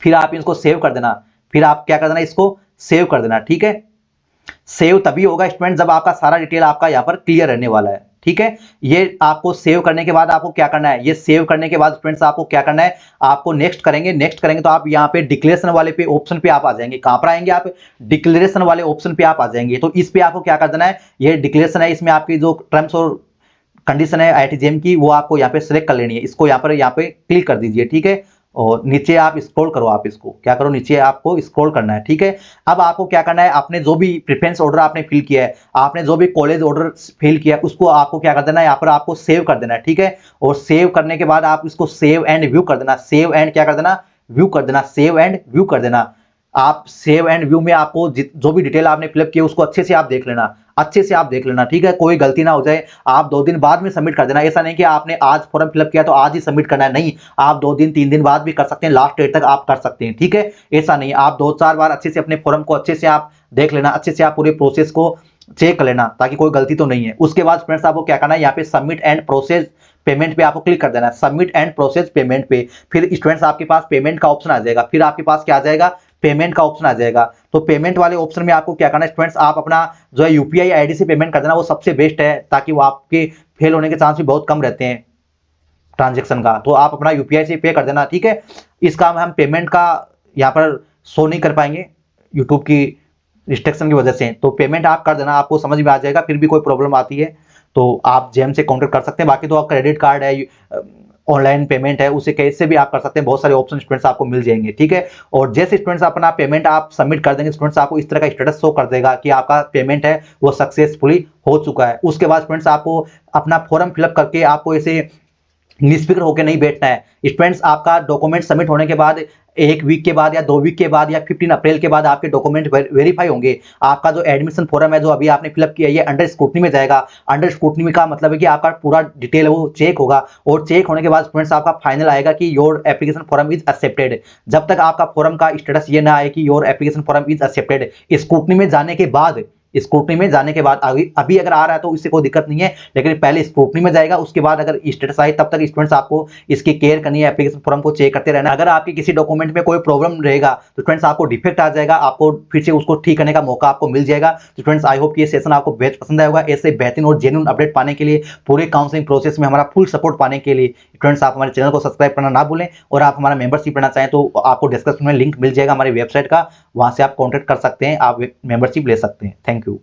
[SPEAKER 2] फिर आप इसको सेव कर देना, फिर आप क्या कर देना, इसको सेव कर देना, ठीक है। सेव तभी होगा स्टूडेंट जब आपका सारा डिटेल आपका यहाँ पर क्लियर रहने वाला है, ठीक है। ये आपको सेव करने के बाद आपको क्या करना है, ये सेव करने के बाद स्टूडेंट्स आपको क्या करना है, आपको नेक्स्ट करेंगे। नेक्स्ट करेंगे तो आप यहाँ पे डिक्लेरेशन वाले पे ऑप्शन पे आप आ जाएंगे। कहां पर आएंगे आप, डिक्लेरेशन वाले ऑप्शन पे आप आ जाएंगे। तो इस पे आपको क्या कर देना है, ये डिक्लेरेशन है, इसमें आपकी जो टर्म्स और कंडीशन है आईआईटी जेईई की, वो आपको यहाँ पे सिलेक्ट कर लेनी है। इसको यहाँ पे क्लिक कर दीजिए, ठीक है। और नीचे आप स्क्रॉल करो, आप इसको क्या करो, नीचे आपको स्क्रॉल करना है, ठीक है। अब आपको क्या करना है, आपने जो भी प्रेफरेंस ऑर्डर आपने फिल किया है, आपने जो भी कॉलेज ऑर्डर फिल किया है, उसको आपको क्या कर देना है, यहाँ पर आपको सेव कर देना है, ठीक है। और सेव करने के बाद आप इसको सेव एंड व्यू कर देना, सेव एंड क्या कर देना, व्यू कर देना, सेव एंड व्यू कर देना। आप सेव एंड व्यू में आपको जो भी डिटेल आपने फिलअप किया उसको अच्छे से आप देख लेना, अच्छे से आप देख लेना, ठीक है। कोई गलती ना हो जाए। आप 2 दिन बाद में सबमिट कर देना। ऐसा नहीं कि आपने आज फॉर्म फिलअप किया तो आज ही सबमिट करना है, नहीं। आप 2 दिन 3 दिन बाद भी कर सकते हैं, लास्ट डेट तक आप कर सकते हैं, ठीक है। ऐसा नहीं, आप 2-4 बार अच्छे से अपने फॉर्म को अच्छे से आप देख लेना, अच्छे से आप पूरे प्रोसेस को चेक कर लेना ताकि कोई गलती तो नहीं है। उसके बाद फ्रेंड्स आपको क्या करना है, यहाँ पे सबमिट एंड प्रोसेस पेमेंट पे आपको क्लिक कर देना है, सबमिट एंड प्रोसेस पेमेंट पे। फिर स्टूडेंट्स आपके पास पेमेंट का ऑप्शन आ जाएगा, फिर आपके पास क्या आ जाएगा, पेमेंट का ऑप्शन आ जाएगा। तो पेमेंट वाले ऑप्शन में आपको क्या करना है स्टूडेंट्स, आप अपना जो है यूपीआई आईडी से पेमेंट कर देना, वो सबसे बेस्ट है, ताकि वो आपके फेल होने के चांस भी बहुत कम रहते हैं ट्रांजेक्शन का। तो आप अपना यूपीआई से पे कर देना, ठीक है। इसका हम पेमेंट का यहाँ पर शो नहीं कर पाएंगे यूट्यूब की रिस्ट्रिक्शन की वजह से, तो पेमेंट आप कर देना, आपको समझ में आ जाएगा। फिर भी कोई प्रॉब्लम आती है तो आप जेम से कॉन्टेक्ट कर सकते हैं। बाकी तो आप क्रेडिट कार्ड है, ऑनलाइन पेमेंट है, उसे कैसे भी आप कर सकते हैं। बहुत सारे ऑप्शन स्टूडेंट्स आपको मिल जाएंगे, ठीक है। और जैसे स्टूडेंट्स अपना पेमेंट आप सबमिट कर देंगे, स्टूडेंट्स आपको इस तरह का स्टेटस शो कर देगा कि आपका पेमेंट है वो सक्सेसफुली हो चुका है। उसके बाद स्टूडेंट्स आपको अपना फॉर्म फिलअप करके आपको ऐसे निष्फिक्र होकर नहीं बैठना है स्टूडेंट्स। आपका डॉक्यूमेंट सबमिट होने के बाद 1 वीक के बाद या 2 वीक के बाद या 15 अप्रैल के बाद आपके डॉक्यूमेंट वेरीफाई होंगे। आपका जो एडमिशन फॉर्म है जो अभी आपने फिलअप किया ये अंडर स्क्रूटनी में जाएगा। अंडर स्क्रूटनी का मतलब है कि आपका पूरा डिटेल वो चेक होगा और चेक होने के बाद स्टूडेंट्स आपका फाइनल आएगा कि your application form is accepted. जब तक आपका फॉर्म का स्टेटस ये ना आए कि your application form is accepted, scrutiny में जाने के बाद अभी अगर आ रहा है तो इससे कोई दिक्कत नहीं है, लेकिन पहले स्क्रूटनी में जाएगा, उसके बाद अगर स्टेटस आए तब तक स्टूडेंट्स आपको इसकी केयर करनी है, एप्लीकेशन फॉर्म को चेक करते रहना। अगर आपके किसी डॉक्यूमेंट में कोई प्रॉब्लम रहेगा तो स्टूडेंट्स आपको डिफेक्ट आ जाएगा, आपको फिर से उसको ठीक करने का मौका आपको मिल जाएगा। तो स्टूडेंट्स आई होप कि ये सेशन आपको बेहद पसंद आएगा। ऐसे बेहतरीन और जेन्युइन अपडेट पाने के लिए, पूरे काउंसलिंग प्रोसेस में हमारा फुल सपोर्ट पाने के लिए स्टूडेंट्स आप हमारे चैनल को सब्सक्राइब करना ना भूलें। और आप हमारा मेंबरशिप लेना चाहें तो आपको डिस्क्रिप्शन में लिंक मिल जाएगा हमारी वेबसाइट का, वहां से आप कॉन्टैक्ट कर सकते हैं, आप मेंबरशिप ले सकते हैं। Thank you.